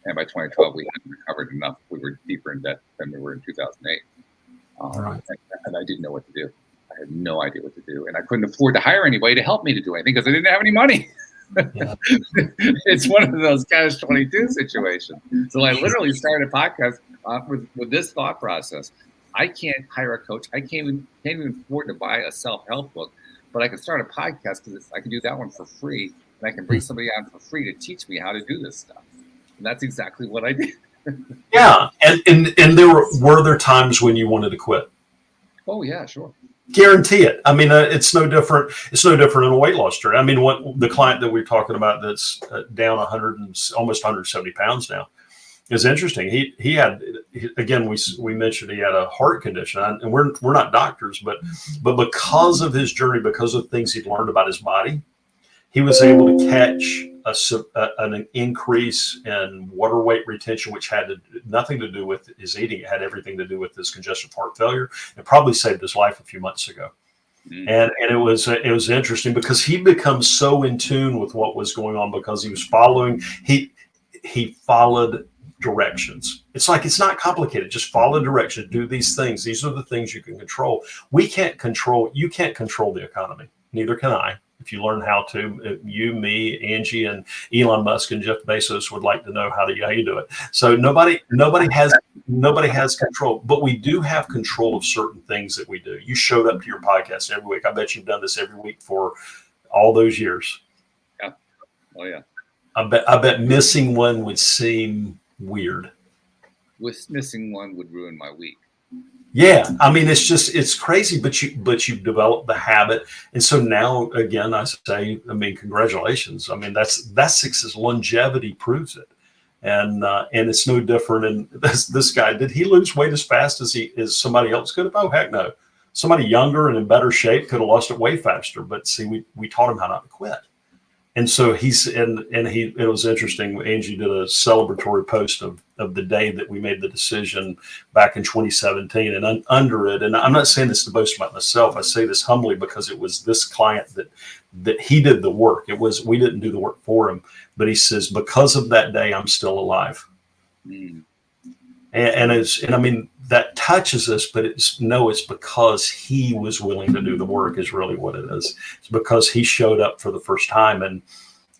And by 2012, we hadn't recovered enough. We were deeper in debt than we were in 2008. Right. And I didn't know what to do. I had no idea what to do. And I couldn't afford to hire anybody to help me to do anything because I didn't have any money. Yeah. It's one of those catch-22 situations. So I literally started a podcast with this thought process. I can't hire a coach. I can't even afford to buy a self-help book, but I could start a podcast because I could do that one for free and I can bring somebody on for free to teach me how to do this stuff. And that's exactly what I did. Yeah, and there were there times when you wanted to quit? Oh yeah, sure. Guarantee it. I mean, it's no different. It's no different in a weight loss journey. I mean, what the client that we're talking about that's down 100 and almost 170 pounds now is interesting. He had, again, we mentioned he had a heart condition, and we're not doctors, but because of his journey, because of things he'd learned about his body, he was able to catch an increase in water weight retention, which had nothing to do with his eating. It had everything to do with his congestive heart failure. It probably saved his life a few months ago. And it was interesting because he becomes so in tune with what was going on because he was following. He followed directions. It's like, it's not complicated. Just follow directions. Do these things. These are the things you can control. You can't control the economy. Neither can I. If you learn how to, you, me, Angie, and Elon Musk and Jeff Bezos would like to know how you do it. So nobody has control, but we do have control of certain things that we do. You showed up to your podcast every week. I bet you've done this every week for all those years. Yeah. Oh yeah. I bet missing one would seem weird. Missing one would ruin my week. Yeah, I mean, it's crazy, but you've developed the habit, and so now again, I say, I mean, congratulations. I mean, that's success. Longevity proves it, and it's no different. And this guy, did he lose weight as fast as somebody else could have? Oh heck no, somebody younger and in better shape could have lost it way faster. But see, we taught him how not to quit. And so it was interesting. Angie did a celebratory post of the day that we made the decision back in 2017, and under it, and I'm not saying this to boast about myself. I say this humbly because it was this client that he did the work. We didn't do the work for him, but he says, because of that day, I'm still alive. And I mean, that touches us, but it's because he was willing to do the work is really what it is. It's because he showed up for the first time. And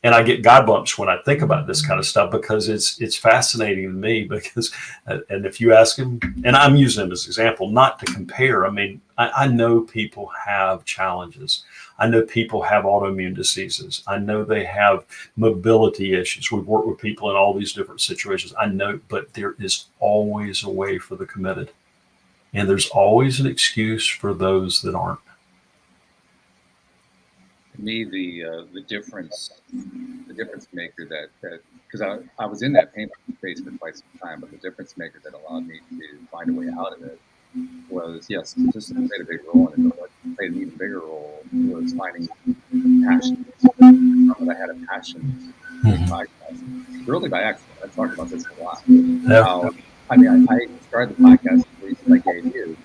I get God bumps when I think about this kind of stuff because it's fascinating to me because, and if you ask him, and I'm using him as an example, not to compare. I mean, I know people have challenges. I know people have autoimmune diseases. I know they have mobility issues. We've worked with people in all these different situations. I know, but there is always a way for the committed. And there's always an excuse for those that aren't. To me, the difference maker that because I was in that pain phase for quite some time, but the difference maker that allowed me to find a way out of it was, yes, statistics played a big role in it, but what played an even bigger role was finding passion. I had a passion for podcast, really by accident. I talked about this a lot. Yeah. I mean, I started the podcast the reason I gave you,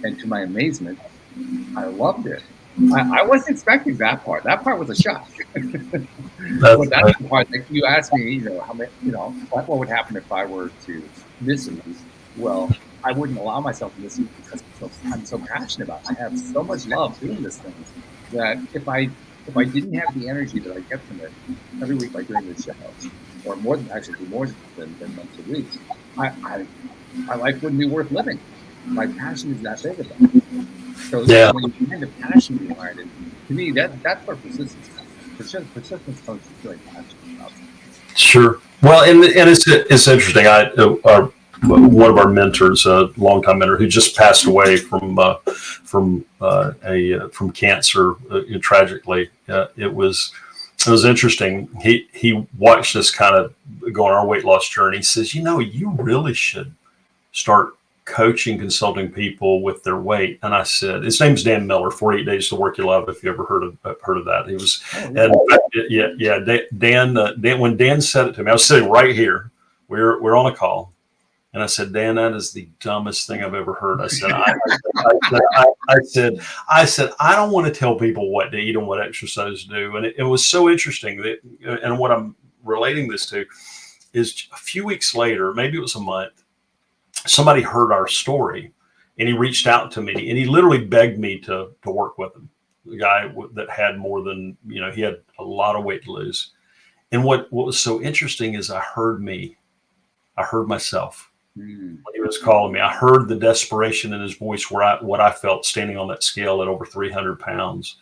and to my amazement, I loved it. I wasn't expecting that part. That part was a shock. But that's the part that you asked me, what would happen if I were to miss it? Well, I wouldn't allow myself to miss it because I'm so passionate about it. I have so much love doing this thing that if I didn't have the energy that I get from it every week by doing this show, or more than once a week, my life wouldn't be worth living. My passion is that big about it. So when you find a passion behind it, to me, that's where persistence comes. Persistence comes from feeling passionate about it. Sure. Well, and it's interesting. One of our mentors, a longtime mentor, who just passed away from cancer, tragically. It was interesting. He watched us kind of go on our weight loss journey. He says, you really should start coaching, consulting people with their weight. And I said, his name's Dan Miller, 48 Days to Work Your Love. If you ever heard of that, he was, Dan. When Dan said it to me, I was sitting right here. We're on a call. And I said, Dan, that is the dumbest thing I've ever heard. I said, I said, I don't want to tell people what to eat and what exercise to do. And it was so interesting that, and what I'm relating this to is a few weeks later, maybe it was a month, somebody heard our story and he reached out to me and he literally begged me to work with him. The guy that had more than, he had a lot of weight to lose. And what was so interesting is I heard myself. When he was calling me, I heard the desperation in his voice, what I felt standing on that scale at over 300 pounds.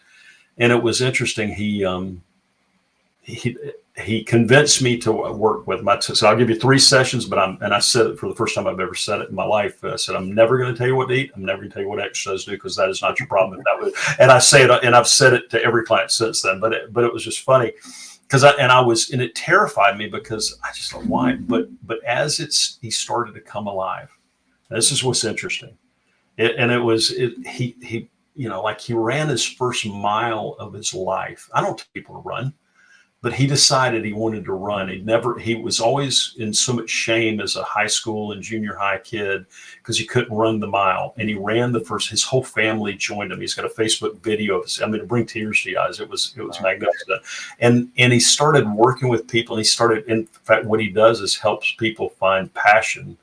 And it was interesting. He he convinced me to work with my. So I'll give you 3 sessions, but I said it for the first time I've ever said it in my life. I said, I'm never going to tell you what to eat. I'm never going to tell you what exercise to do, because that is not your problem. And I say it, and I've said it to every client since then. But it was just funny, because it terrified me, because I just thought, why? But as he started to come alive. This is what's interesting. He like he ran his first mile of his life. I don't tell people to run, but he decided he wanted to run. He was always in so much shame as a high school and junior high kid, because he couldn't run the mile. And he ran his whole family joined him. He's got a Facebook video of this. I mean, to bring tears to your eyes. It was magnificent. And he started working with people, and in fact, what he does is helps people find passion,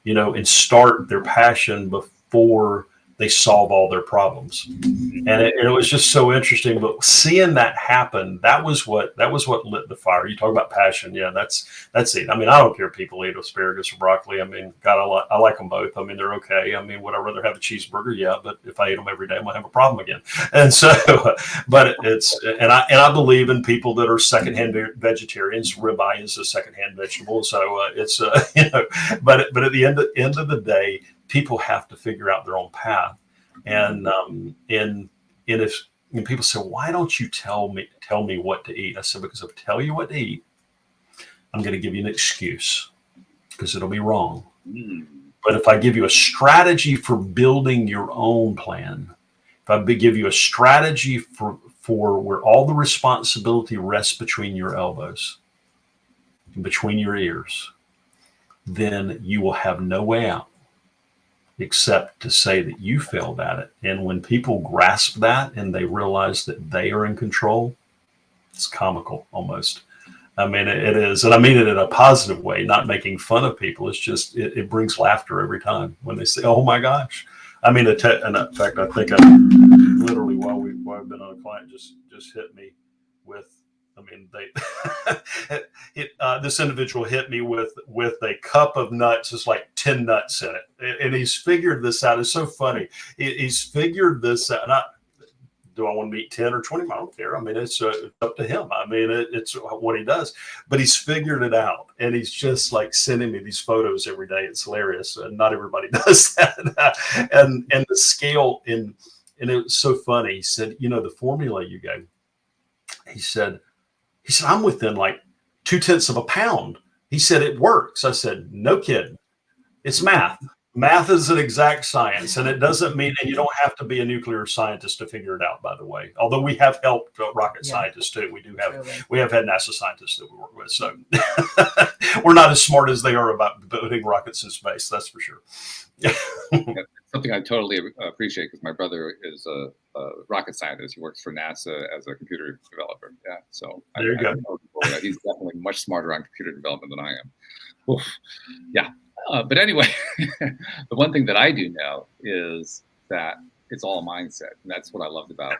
and start their passion before they solve all their problems. And it was just so interesting. But seeing that happen, that was what lit the fire. You talk about passion. Yeah, that's it. I mean, I don't care if people eat asparagus or broccoli. I mean, God, I like them both. I mean, they're okay. I mean, would I rather have a cheeseburger? Yeah, but if I ate them every day, I might have a problem again. And so, but I believe in people that are secondhand vegetarians. Ribeye is a secondhand vegetable. So it's but at the end of the day, people have to figure out their own path. And if people say, why don't you tell me what to eat? I said, because if I tell you what to eat, I'm going to give you an excuse, because it'll be wrong. But if I give you a strategy for building your own plan, if I give you a strategy for where all the responsibility rests between your elbows, between your ears, then you will have no way out except to say that you failed at it. And when people grasp that and they realize that they are in control, it's comical almost. I mean, it is. And I mean it in a positive way, not making fun of people. It's just, it brings laughter every time when they say, oh my gosh. I mean, and in fact, I think literally while I've been on a client just hit me with, I mean, this individual hit me with a cup of nuts. It's like 10 nuts in it. And he's figured this out. It's so funny. He's figured this out. Do I want to eat 10 or 20? I don't care. I mean, it's up to him. I mean, it's what he does. But he's figured it out. And he's just like sending me these photos every day. It's hilarious. And not everybody does that. and the scale, and it was so funny. He said, the formula you gave, he said, I'm within like 0.2 of a pound. He said, it works. I said, no kidding. It's math. Math is an exact science, and it doesn't mean, and you don't have to be a nuclear scientist to figure it out, by the way. Although we have helped rocket scientists too. We have had NASA scientists that we work with. So we're not as smart as they are about building rockets in space. That's for sure. Something I totally appreciate, because my brother is a rocket scientist. He works for NASA as a computer developer. Yeah, so there you go. He's definitely much smarter on computer development than I am. Oof. Yeah, but anyway, the one thing that I do know is that it's all mindset, and that's what I loved about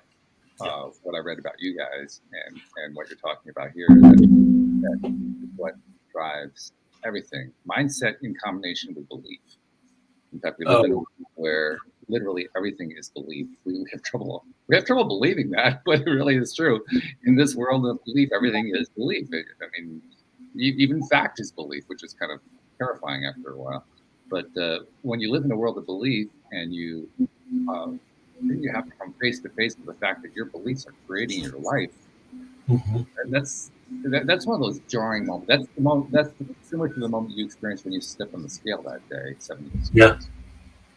what I read about you guys and what you're talking about here. That what drives everything. Mindset in combination with belief. In fact, we live in a world where literally everything is belief. We have trouble believing that, but it really is true. In this world of belief, everything is belief. I mean, even fact is belief, which is kind of terrifying after a while. But when you live in a world of belief, and you have to come face to face with the fact that your beliefs are creating your life, and that's one of those jarring moments. That's the moment. That's similar to the moment you experienced when you stepped on the scale that day, 70 years ago. Yeah.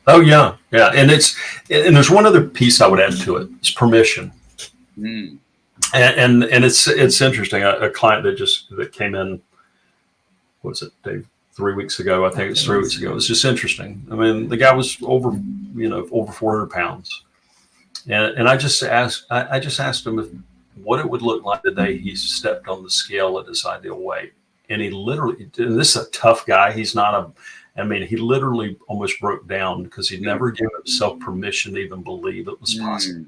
Oh yeah, yeah. And there's one other piece I would add to it. It's permission. And it's interesting. A client that came in, what was it, Dave? 3 weeks ago. I think it's 3 weeks ago. It was just interesting. I mean, the guy was over 400 pounds, and I just asked him what it would look like the day he stepped on the scale at his ideal weight. And he literally, and this is a tough guy. He's not he literally almost broke down because he'd never given himself permission to even believe it was possible.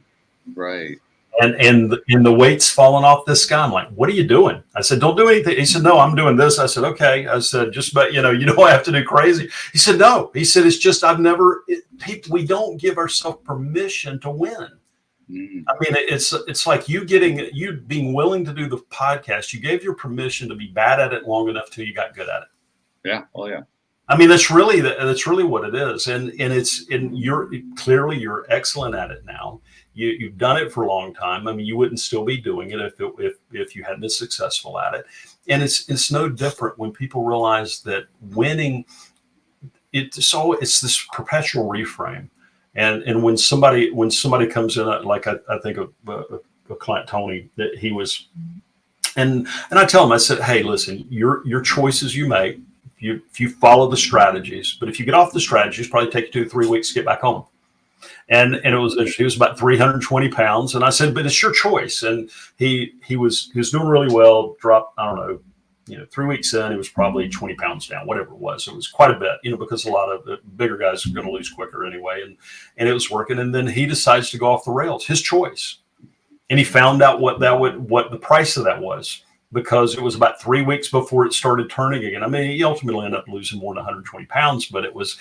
Right. And the weight's falling off this guy. I'm like, what are you doing? I said, don't do anything. He said, no, I'm doing this. I said, okay. I said, just, but you don't have to do crazy. He said, no. He said, it's just, we don't give ourselves permission to win. Mm. I mean, it's like you being willing to do the podcast. You gave your permission to be bad at it long enough till you got good at it. Yeah. Oh yeah. I mean, that's really what it is, and you're excellent at it now. You've done it for a long time. I mean, you wouldn't still be doing it if you hadn't been successful at it. And it's no different when people realize that winning. It's this perpetual reframe, and when somebody comes in, like I think of a client, Tony, that he was, and I tell him, I said, hey, listen, your choices you make. If you follow the strategies, but if you get off the strategies, probably take you 2 to 3 weeks to get back home. And he was about 320 pounds. And I said, but it's your choice. And he was doing really well, dropped, I don't know, 3 weeks in, he was probably 20 pounds down, whatever it was. It was quite a bit, because a lot of the bigger guys are going to lose quicker anyway. And it was working. And then he decides to go off the rails, his choice. And he found out what the price of that was, because it was about 3 weeks before it started turning again. I mean, he ultimately ended up losing more than 120 pounds, but it was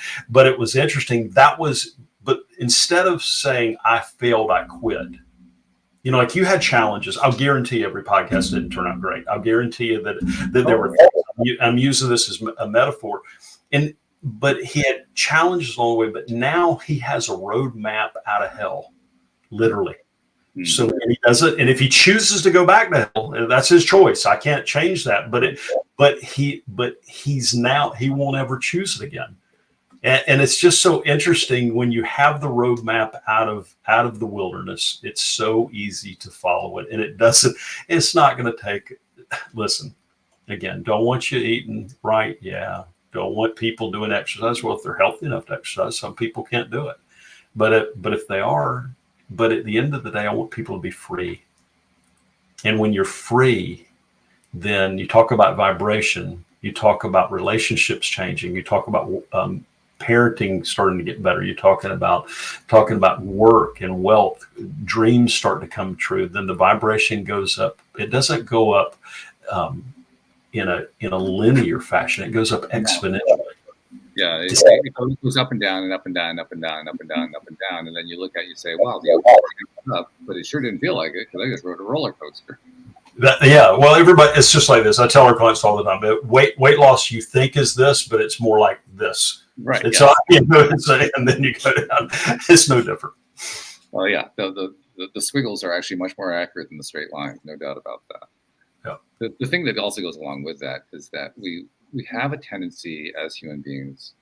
interesting. But instead of saying I failed, I quit. Like you had challenges. I'll guarantee you every podcast didn't turn out great. I'll guarantee you that there were. I'm using this as a metaphor, but he had challenges along the way. But now he has a roadmap out of hell, literally. So and he does it, and if he chooses to go back to hell, that's his choice. I can't change that. But he won't ever choose it again. And it's just so interesting when you have the roadmap out of the wilderness. It's so easy to follow it, and it's not going to take. Listen, again, don't want you eating right. Yeah, don't want people doing exercise. Well, if they're healthy enough to exercise, some people can't do it. But if they are. But at the end of the day, I want people to be free. And when you're free, then you talk about vibration, you talk about relationships changing, you talk about parenting starting to get better, you're talking about work and wealth, dreams start to come true. Then the vibration goes up. It doesn't go up in a linear fashion. It goes up exponentially. Yeah, it goes up and down and up and down and up and down and up and down and up and down, and then you look at it, you say, "Wow, the up, up," but it sure didn't feel like it because I just rode a roller coaster. Well, everybody, it's just like this. I tell our clients all the time: weight loss you think is this, but it's more like this. Right. It's and then you go down. It's no different. Well, yeah, the squiggles are actually much more accurate than the straight lines, no doubt about that. Yeah. The thing that also goes along with that is that we have a tendency as human beings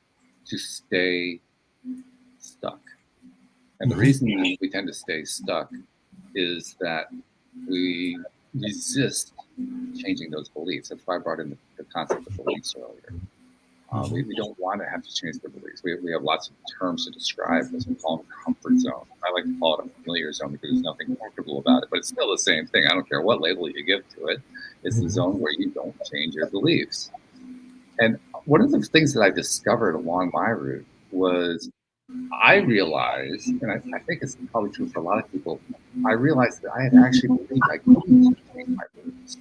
to stay stuck. And the reason we tend to stay stuck is that we resist changing those beliefs. That's why I brought in the concept of beliefs earlier. We don't want to have to change the beliefs. We have lots of terms to describe this. We call them comfort zone. I like to call it a familiar zone because there's nothing comfortable about it, but it's still the same thing. I don't care what label you give to it. It's the zone where you don't change your beliefs. And one of the things that I discovered along my route was I realized, and I think it's probably true for a lot of people, I realized that I had actually believed I couldn't change my beliefs.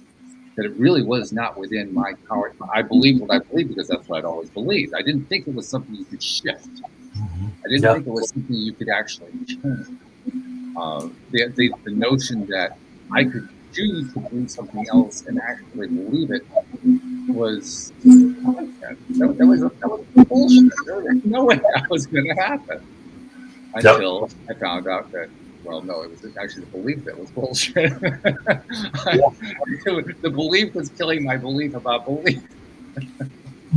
That it really was not within my power. I believed what I believed because that's what I'd always believed. I didn't think it was something you could shift. I didn't think it was something you could actually change. The notion that I could choose to believe something else and actually believe it was that was bullshit. There was no way that was going to happen until I found out that, well, no, it was actually the belief that was bullshit. The belief was killing my belief about belief.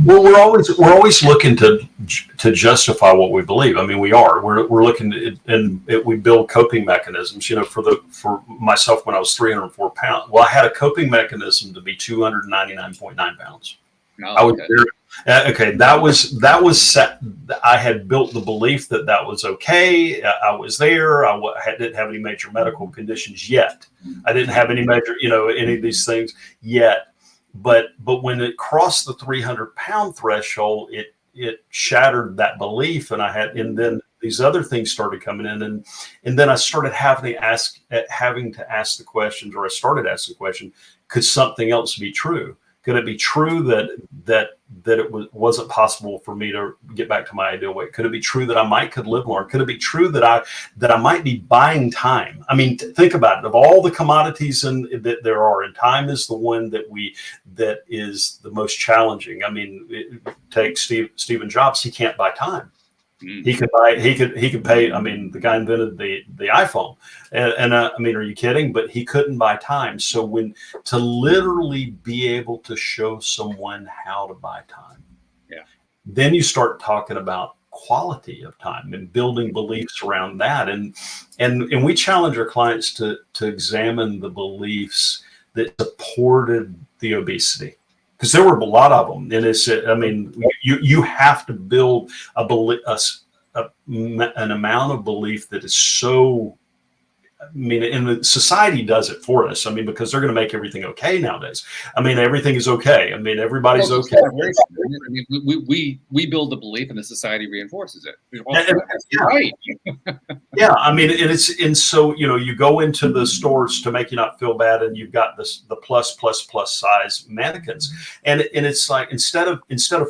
Well, we're always looking to justify what we believe. I mean, we're looking to, and we build coping mechanisms. For myself when I was 304 pounds, well, I had a coping mechanism to be 299.9 pounds. No, I was there. Okay, that was set. I had built the belief that was okay. I was there. I didn't have any major medical conditions yet. I didn't have any major, any of these things yet. But when it crossed the 300-pound threshold, it shattered that belief, and then these other things started coming in, and then I started having to ask the questions, or I started asking the question: could something else be true? Could it be true that it wasn't possible for me to get back to my ideal weight? Could it be true that could live more? Could it be true that I might be buying time? I mean, think about it. Of all the commodities that there are, and time is the one that is the most challenging. I mean, take Stephen Jobs. He can't buy time. He could pay. I mean, the guy invented the iPhone, and I mean, are you kidding? But he couldn't buy time. So to literally be able to show someone how to buy time, then you start talking about quality of time and building beliefs around that, and we challenge our clients to examine the beliefs that supported the obesity. Because there were a lot of them, and you have to build an amount of belief that is so. I mean, and the society does it for us. I mean, because they're going to make everything okay nowadays. I mean, everything is okay. I mean, everybody's okay. I mean, we build the belief, and the society reinforces it. Right. Yeah, I mean, and so you go into the stores to make you not feel bad, and you've got the plus size mannequins, and it's like instead of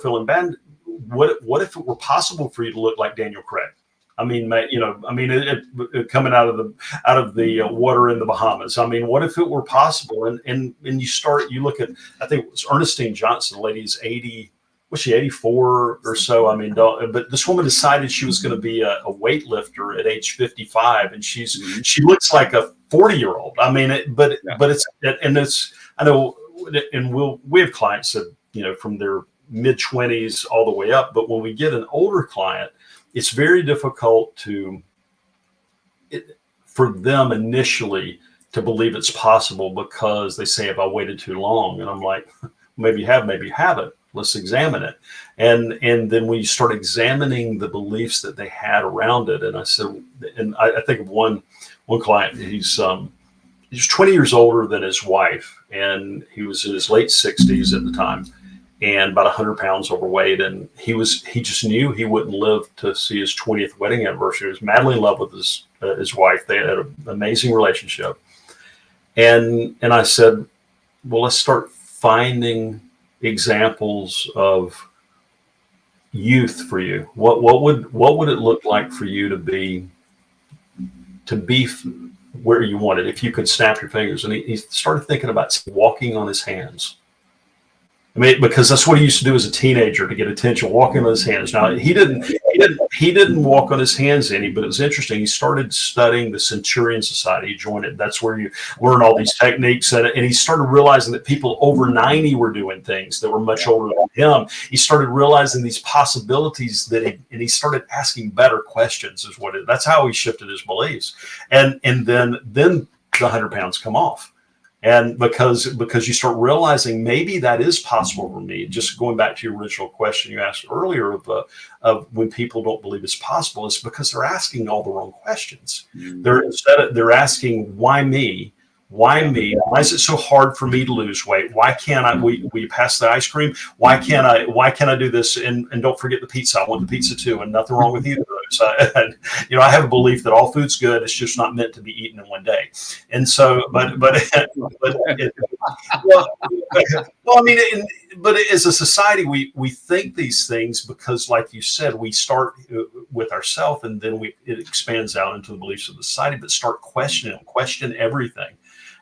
feeling bad, what if it were possible for you to look like Daniel Craig? I mean, it coming out of the water in the Bahamas. I mean, what if it were possible? And you look at, I think it was Ernestine Johnson, the lady's 80. Was she 84 or so? I mean, but this woman decided she was going to be a weightlifter at age 55, and she looks like a 40-year-old. I mean, I know, and we have clients that from their mid 20s all the way up, but when we get an older client, it's very difficult for them initially to believe it's possible, because they say, "If I waited too long," and I'm like, maybe you have, maybe you haven't. Let's examine it. And then when you start examining the beliefs that they had around it, and I said, and I think of one client, he's 20 years older than his wife, and he was in his late 60s at the time, and about 100 pounds overweight. And he just knew he wouldn't live to see his 20th wedding anniversary. He was madly in love with his wife. They had an amazing relationship. And I said, well, let's start finding examples of youth for you. What would it look like for you to be where you wanted, if you could snap your fingers? And he started thinking about walking on his hands. I mean, because that's what he used to do as a teenager to get attention, walking on his hands. Now, he didn't walk on his hands any, but it was interesting. He started studying the Centurion Society. He joined it. That's where you learn all these techniques. And he started realizing that people over 90 were doing things that were much older than him. He started realizing these possibilities and he started asking better questions. That's how he shifted his beliefs. And then the 100 pounds come off. And because you start realizing maybe that is possible for me. Just going back to your original question you asked earlier of when people don't believe it's possible, it's because they're asking all the wrong questions. Mm-hmm. They're asking, why me? Why me? Why is it so hard for me to lose weight? Why can't I? We pass the ice cream. Why can't I do this? And don't forget the pizza. I want the pizza too, and nothing wrong with either of those. I have a belief that all food's good. It's just not meant to be eaten in one day. And so, but as a society, we think these things because, like you said, we start with ourselves, and then it expands out into the beliefs of the society. But start question everything.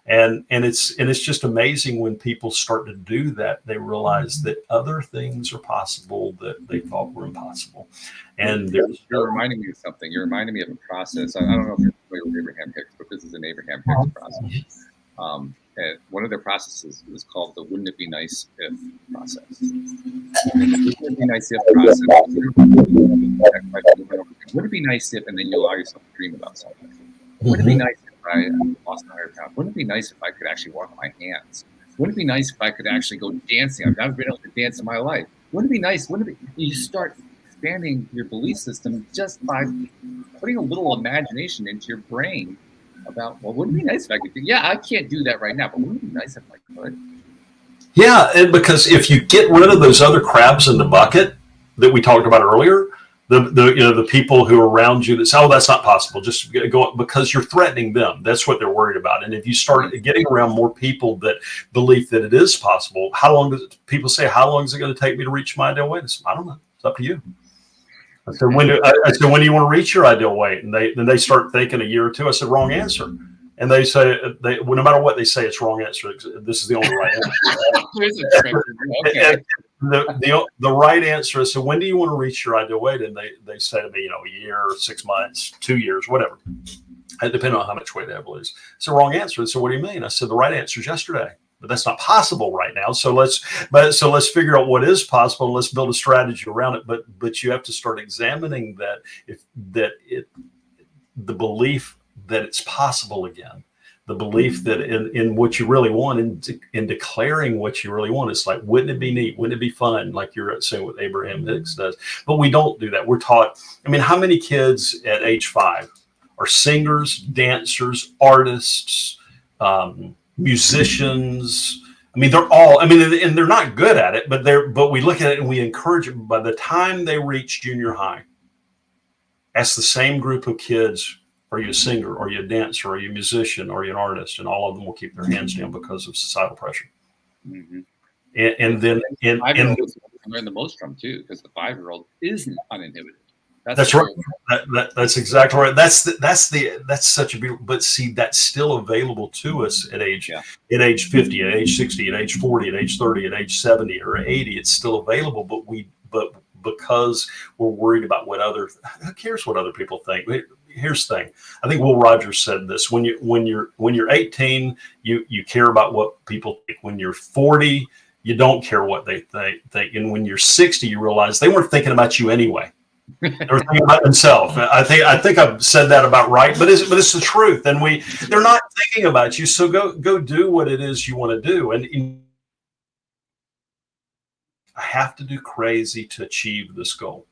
And it's just amazing when people start to do that. They realize that other things are possible that they thought were impossible. And you're reminding me of something. You're reminding me of a process. I don't know if you're familiar with Abraham Hicks, but this is an Abraham Hicks process. And one of their processes is called the "Wouldn't it be nice if" process. Wouldn't it be nice if process? Would it be nice if, and then you allow yourself to dream about something. Wouldn't it be nice if I lost 100 pounds? Wouldn't it be nice if I could actually walk on my hands? Wouldn't it be nice if I could actually go dancing? I've never been able to dance in my life. Wouldn't it be nice? You start expanding your belief system just by putting a little imagination into your brain about, well, wouldn't it be nice if I could do? Yeah, I can't do that right now, but wouldn't it be nice if I could? Yeah, and because if you get rid of those other crabs in the bucket that we talked about earlier, the people who are around you that say, oh, that's not possible, just go, because you're threatening them. That's what they're worried about. And if you start getting around more people that believe that it is possible, how long is it going to take me to reach my ideal weight? I don't know. It's up to you. I said, when do you want to reach your ideal weight? And they start thinking a year or two. I said, wrong answer. And they say, well, no matter what they say, it's wrong answer. This is the only right answer. Okay. The right answer is, so when do you want to reach your ideal weight? And they say to me, a year, 6 months, 2 years, whatever. It depends on how much weight they have to lose. It's the wrong answer. And so what do you mean? I said, the right answer is yesterday. But that's not possible right now. So let's figure out what is possible, and let's build a strategy around it. But you have to start examining the belief that it's possible again, the belief that in what you really want, in declaring what you really want. It's like, wouldn't it be neat? Wouldn't it be fun? Like you're saying what Abraham Hicks does. But we don't do that. We're taught. I mean, how many kids at age 5 are singers, dancers, artists, musicians? I mean, they're all, and they're not good at it, but we look at it and we encourage them. By the time they reach junior high, ask the same group of kids, are you a singer? Are you a dancer? Are you a musician? Are you an artist? And all of them will keep their hands down because of societal pressure. Mm-hmm. And then I learn the most from too, because the 5-year-old isn't uninhibited. That's right. That's exactly right. That's such a beautiful. But see, that's still available to us at age 50, at age 60, at age 40, at age 30, at age 70 or 80. It's still available, but because we're worried about who cares what other people think. Here's the thing. I think Will Rogers said this: when you're 18, you care about what people think. When you're 40, you don't care what they think. And when you're 60, you realize they weren't thinking about you anyway. They were thinking about themselves. I think I've said that about right, but it's the truth. And they're not thinking about you. So go do what it is you want to do. And I have to do crazy to achieve this goal.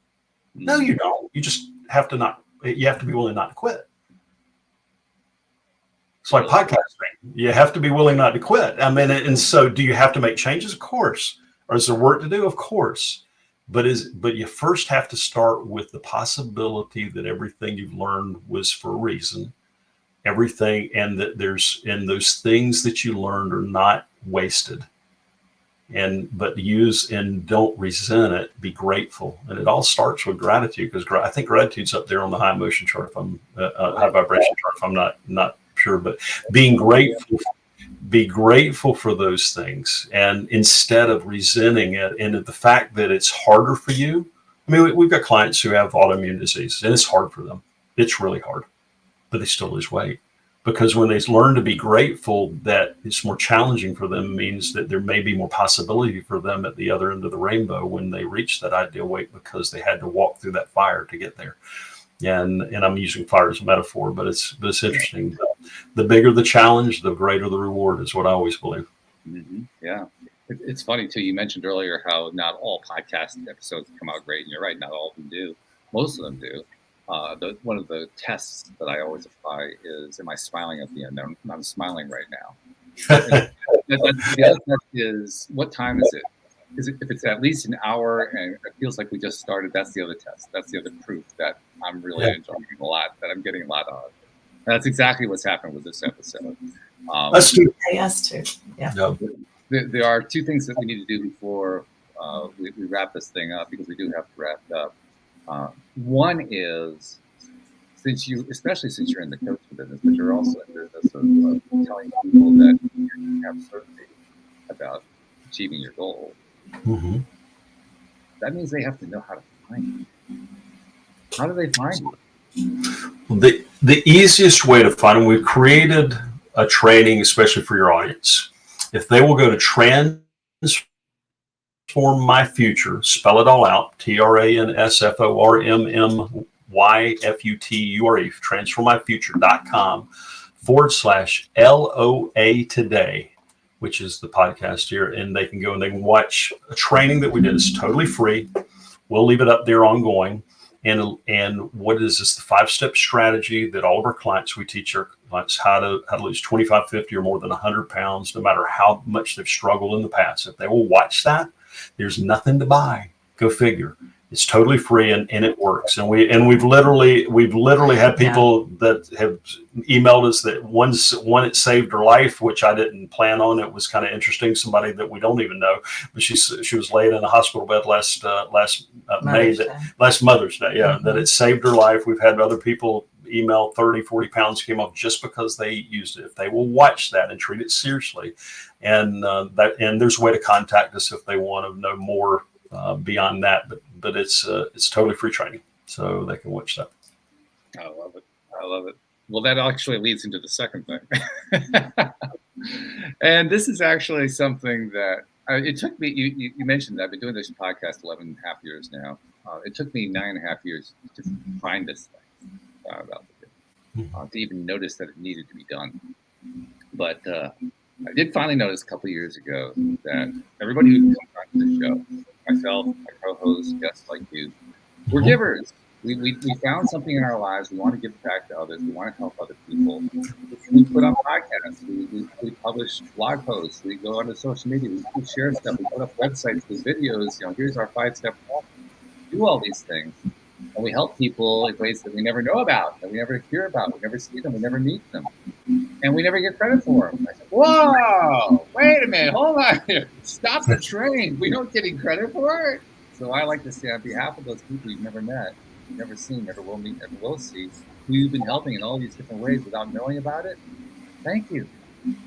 No, you don't. You just have to you have to be willing not to quit. It's like podcasting. You have to be willing not to quit. I mean, and so do you have to make changes? Of course. Or is there work to do? Of course. But you first have to start with the possibility that everything you've learned was for a reason. Everything, and that those things that you learned are not wasted. But use and don't resent it. Be grateful, and it all starts with gratitude, because I think gratitude's up there on the high emotion chart. If I'm high vibration chart, if I'm not sure, but being grateful. Be grateful for those things, and instead of resenting it, and the fact that it's harder for you. I mean, we've got clients who have autoimmune disease, and it's hard for them. It's really hard, but they still lose weight, because when they learn to be grateful that it's more challenging for them, means that there may be more possibility for them at the other end of the rainbow when they reach that ideal weight, because they had to walk through that fire to get there. And I'm using fire as a metaphor, but it's interesting. The bigger the challenge, the greater the reward, is what I always believe. Mm-hmm. Yeah. It's funny too. You mentioned earlier how not all podcast episodes come out great, and you're right. Not all of them do. Most of them do. One of the tests that I always apply is, am I smiling at the end? I'm smiling right now. The other test is, what time is it? If it's at least an hour and it feels like we just started, that's the other test. That's the other proof that I'm really enjoying a lot, that I'm getting a lot out of it. And that's exactly what's happened with this episode. That's true. Yes, too. Yeah. There are two things that we need to do before we wrap this thing up, because we do have to wrap it up. One is, especially since you're in the coaching business, but you're also in the business of telling people that you have certainty about achieving your goal. Mm-hmm. That means they have to know how to find you. How do they find you? Well, the easiest way to find them, we've created a training especially for your audience. If they will go to Transform My Future, spell it all out, TransformMyFuture, transformmyfuture.com/LOA today, which is the podcast here, and they can go and they can watch a training that we did. It's totally free. We'll leave it up there ongoing. And what is this? The 5-step strategy that all of our clients, we teach our clients how to lose 25, 50 or more than 100 pounds, no matter how much they've struggled in the past. If they will watch that, there's nothing to buy. Go figure. It's totally free and it works. And we've literally had people that have emailed us that one it saved her life, which I didn't plan on. It was kind of interesting. Somebody that we don't even know, but she was laid in a hospital bed last Mother's Day. Yeah. That it saved her life. We've had other people email 30, 40 pounds came off just because they used it. If they will watch that and treat it seriously. And there's a way to contact us if they want to know more beyond that, but it's totally free training, so they can watch that. I love it. Well, that actually leads into the second thing. And this is actually something that it took me, you mentioned that I've been doing this podcast 11 and a half years now. It took me 9.5 years to find this thing about to even notice that it needed to be done. But I did finally notice a couple of years ago that everybody who comes on to the show, myself, my co-hosts, guests like you, we're givers. We found something in our lives. We want to give back to others. We want to help other people. We put on podcasts. We publish blog posts. We go onto social media. We share stuff. We put up websites with videos. Here's our 5-step plan. Do all these things. And we help people in ways that we never know about, that we never hear about, we never see them, we never meet them. And we never get credit for them. I said, whoa, wait a minute, hold on here. Stop the train. We don't get any credit for it. So I like to say on behalf of those people you've never met, you've never seen, never will meet, never will see, who you've been helping in all these different ways without knowing about it, thank you.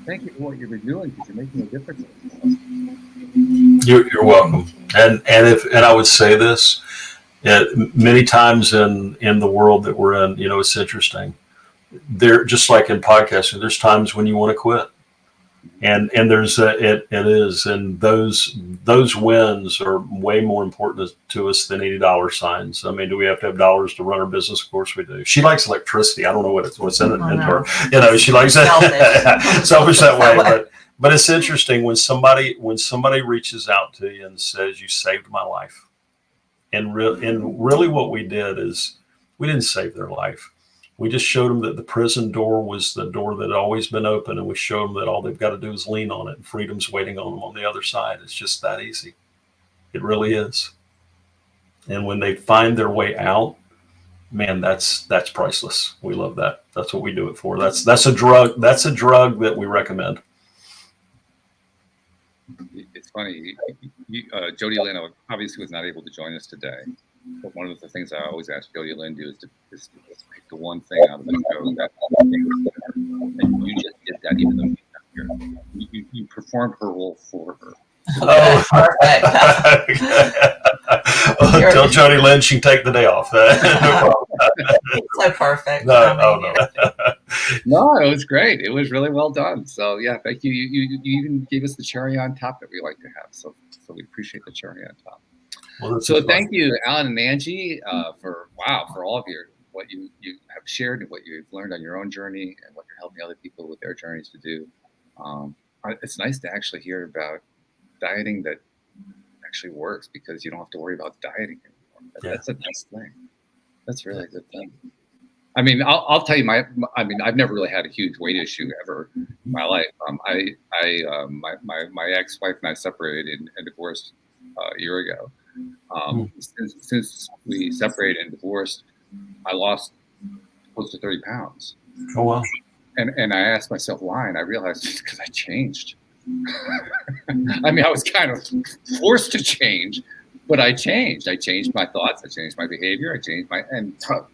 Thank you for what you've been doing, because you're making a difference. You're welcome. And I would say this, many times in the world that we're in, it's interesting. There, just like in podcasting, there's times when you want to quit, and there's it is, and those wins are way more important to us than any dollar signs. I mean, do we have to have dollars to run our business? Of course we do. She likes electricity. I don't know what's in it in her. She likes it. Selfish that way, but it's interesting when somebody reaches out to you and says, "You saved my life." And really what we did is we didn't save their life. We just showed them that the prison door was the door that had always been open, and we showed them that all they've got to do is lean on it, and freedom's waiting on them on the other side. It's just that easy. It really is. And when they find their way out, man, that's priceless. We love that. That's what we do it for. That's a drug. That's a drug that we recommend. It's funny. Jody Lynn obviously was not able to join us today. But one of the things I always ask Jody Lynn to do is to pick the one thing out of the show that and you just did that, even though you're not here. You performed her role for her. Oh, perfect. Tell Jody Lynn she can take the day off. No problem. So perfect. No. No, it was great. It was really well done. So yeah, thank you. You even gave us the cherry on top that we like to have. So we appreciate the cherry on top. Well, so thank you, Alan and Angie, for all of what you have shared and what you've learned on your own journey and what you're helping other people with their journeys to do. It's nice to actually hear about dieting that actually works, because you don't have to worry about dieting anymore. That's a nice thing. That's really a good thing. I mean, I'll tell you I've never really had a huge weight issue ever in my life. My ex-wife and I separated and divorced a year ago. Since we separated and divorced, I lost close to 30 pounds. Oh, wow. And I asked myself why, and I realized it's because I changed. I mean, I was kind of forced to change, but I changed. I changed my thoughts. I changed my behavior. I changed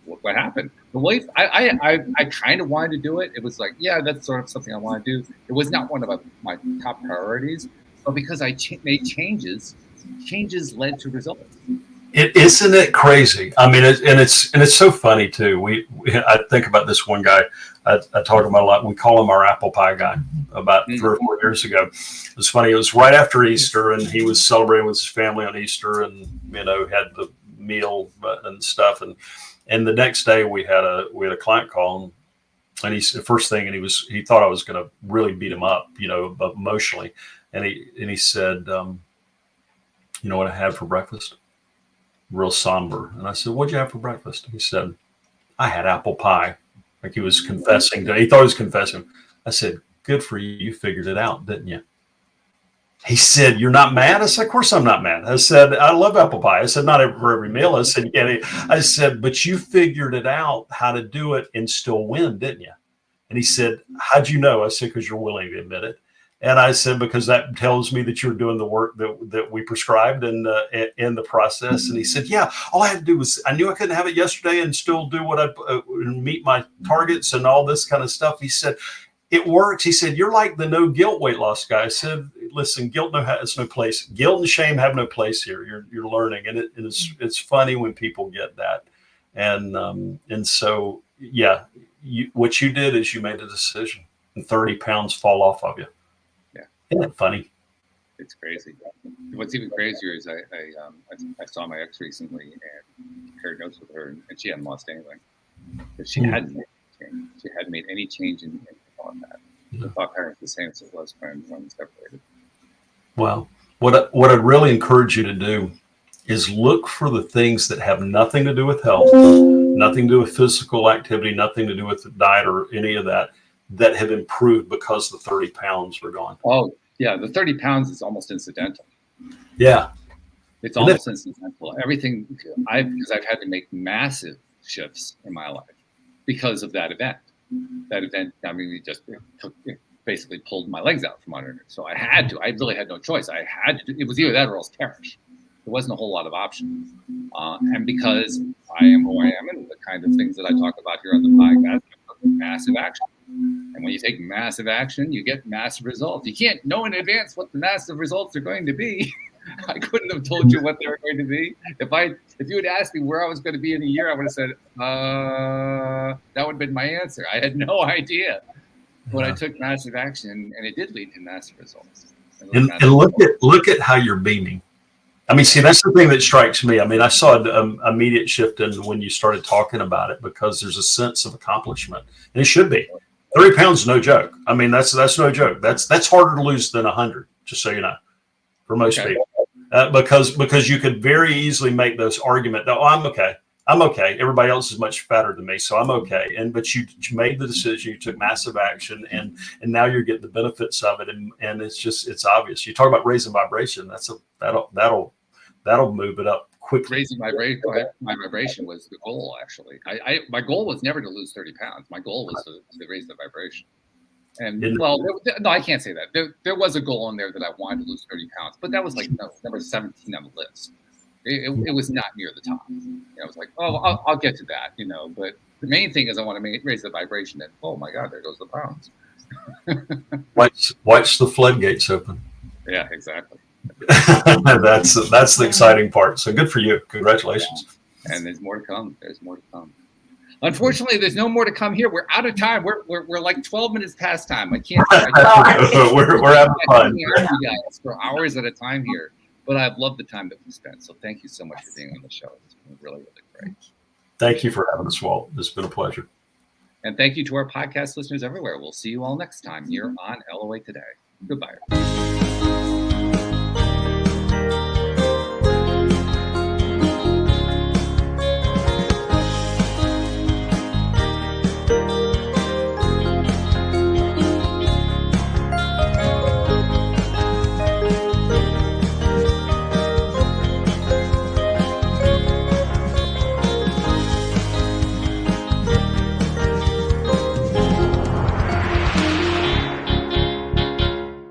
what happened? The weight, I kind of wanted to do it. It was like, yeah, that's sort of something I want to do. It was not one of my top priorities, but because I made changes led to results. Isn't it crazy? I mean, it's so funny too. I think about this one guy I talk about a lot. We call him our apple pie guy. About 3 or 4 years ago, it was funny. It was right after Easter, and he was celebrating with his family on Easter, and had the meal and stuff. And the next day we had a client call, and he first thing, and he thought I was going to really beat him up, emotionally, and he said, you know what I had for breakfast? Real somber. And I said, what'd you have for breakfast? He said, I had apple pie. Like he was confessing. He thought he was confessing. I said, good for you. You figured it out, didn't you? He said, "You're not mad?" I said, "Of course I'm not mad." I said, "I love apple pie." I said, "Not for every meal." I said, "Yeah." I said, "But you figured it out how to do it and still win, didn't you?" And he said, "How'd you know?" I said, "Because you're willing to admit it." And I said, "Because that tells me that you're doing the work that we prescribed in the process." And he said, "Yeah, all I had to do was, I knew I couldn't have it yesterday and still do what I meet my targets and all this kind of stuff." He said, "It works." He said, "You're like the no guilt weight loss guy." I said, "Listen, guilt has no place. Guilt and shame have no place here. You're learning." And it's funny when people get that. And so, yeah, what you did is you made a decision and 30 pounds fall off of you. Yeah. Isn't it funny? It's crazy. What's even crazier is I saw my ex recently and compared notes with her, and she hadn't lost anything. But she hadn't made any change. She hadn't made any change in on that. The thought pattern is the same as it was when we separated. Wow. What I'd really encourage you to do is look for the things that have nothing to do with health, nothing to do with physical activity, nothing to do with diet or any of that have improved because the 30 pounds were gone. Oh, yeah. The 30 pounds is almost incidental. Yeah. It's almost incidental. Everything, because I've had to make massive shifts in my life because of that event. That event, I mean, it basically pulled my legs out from under it. So I had to. I really had no choice. I had to. It was either that or else perish. There wasn't a whole lot of options. And because I am who I am and the kind of things that I talk about here on the podcast, I took massive action. And when you take massive action, you get massive results. You can't know in advance what the massive results are going to be. I couldn't have told you what they were going to be. If you had asked me where I was going to be in a year, I would have said, that would have been my answer. I had no idea. But I took massive action, and it did lead to massive results. And look at how you're beaming. I mean, see, that's the thing that strikes me. I mean, I saw an immediate shift in when you started talking about it, because there's a sense of accomplishment, and it should be. 30 pounds is no joke. I mean, that's no joke. That's harder to lose than 100, just so you know, for most people. Because you could very easily make those arguments. Oh, I'm okay. Everybody else is much fatter than me, so I'm okay. But you made the decision. You took massive action, and now you're getting the benefits of it. And it's obvious. You talk about raising vibration. That'll move it up quickly. Raising my vibration was the goal. Actually, my goal was never to lose 30 pounds. My goal was to raise the vibration. And no, I can't say that. There was a goal in there that I wanted to lose 30 pounds, but that was like number 17 on the list. It was not near the top. I was like, oh, I'll get to that, But the main thing is I want to raise the vibration. And oh my God, there goes the pounds. Watch the floodgates open. Yeah, exactly. That's the exciting part. So good for you. Congratulations. Yeah. And there's more to come. Unfortunately, there's no more to come here. We're out of time. We're like 12 minutes past time. I can't. We're having fun. For hours at a time here. But I've loved the time that we spent. So thank you so much for being on the show. It's been really, really great. Thank you for having us, Walt. It's been a pleasure. And thank you to our podcast listeners everywhere. We'll see you all next time here on LOA Today. Goodbye.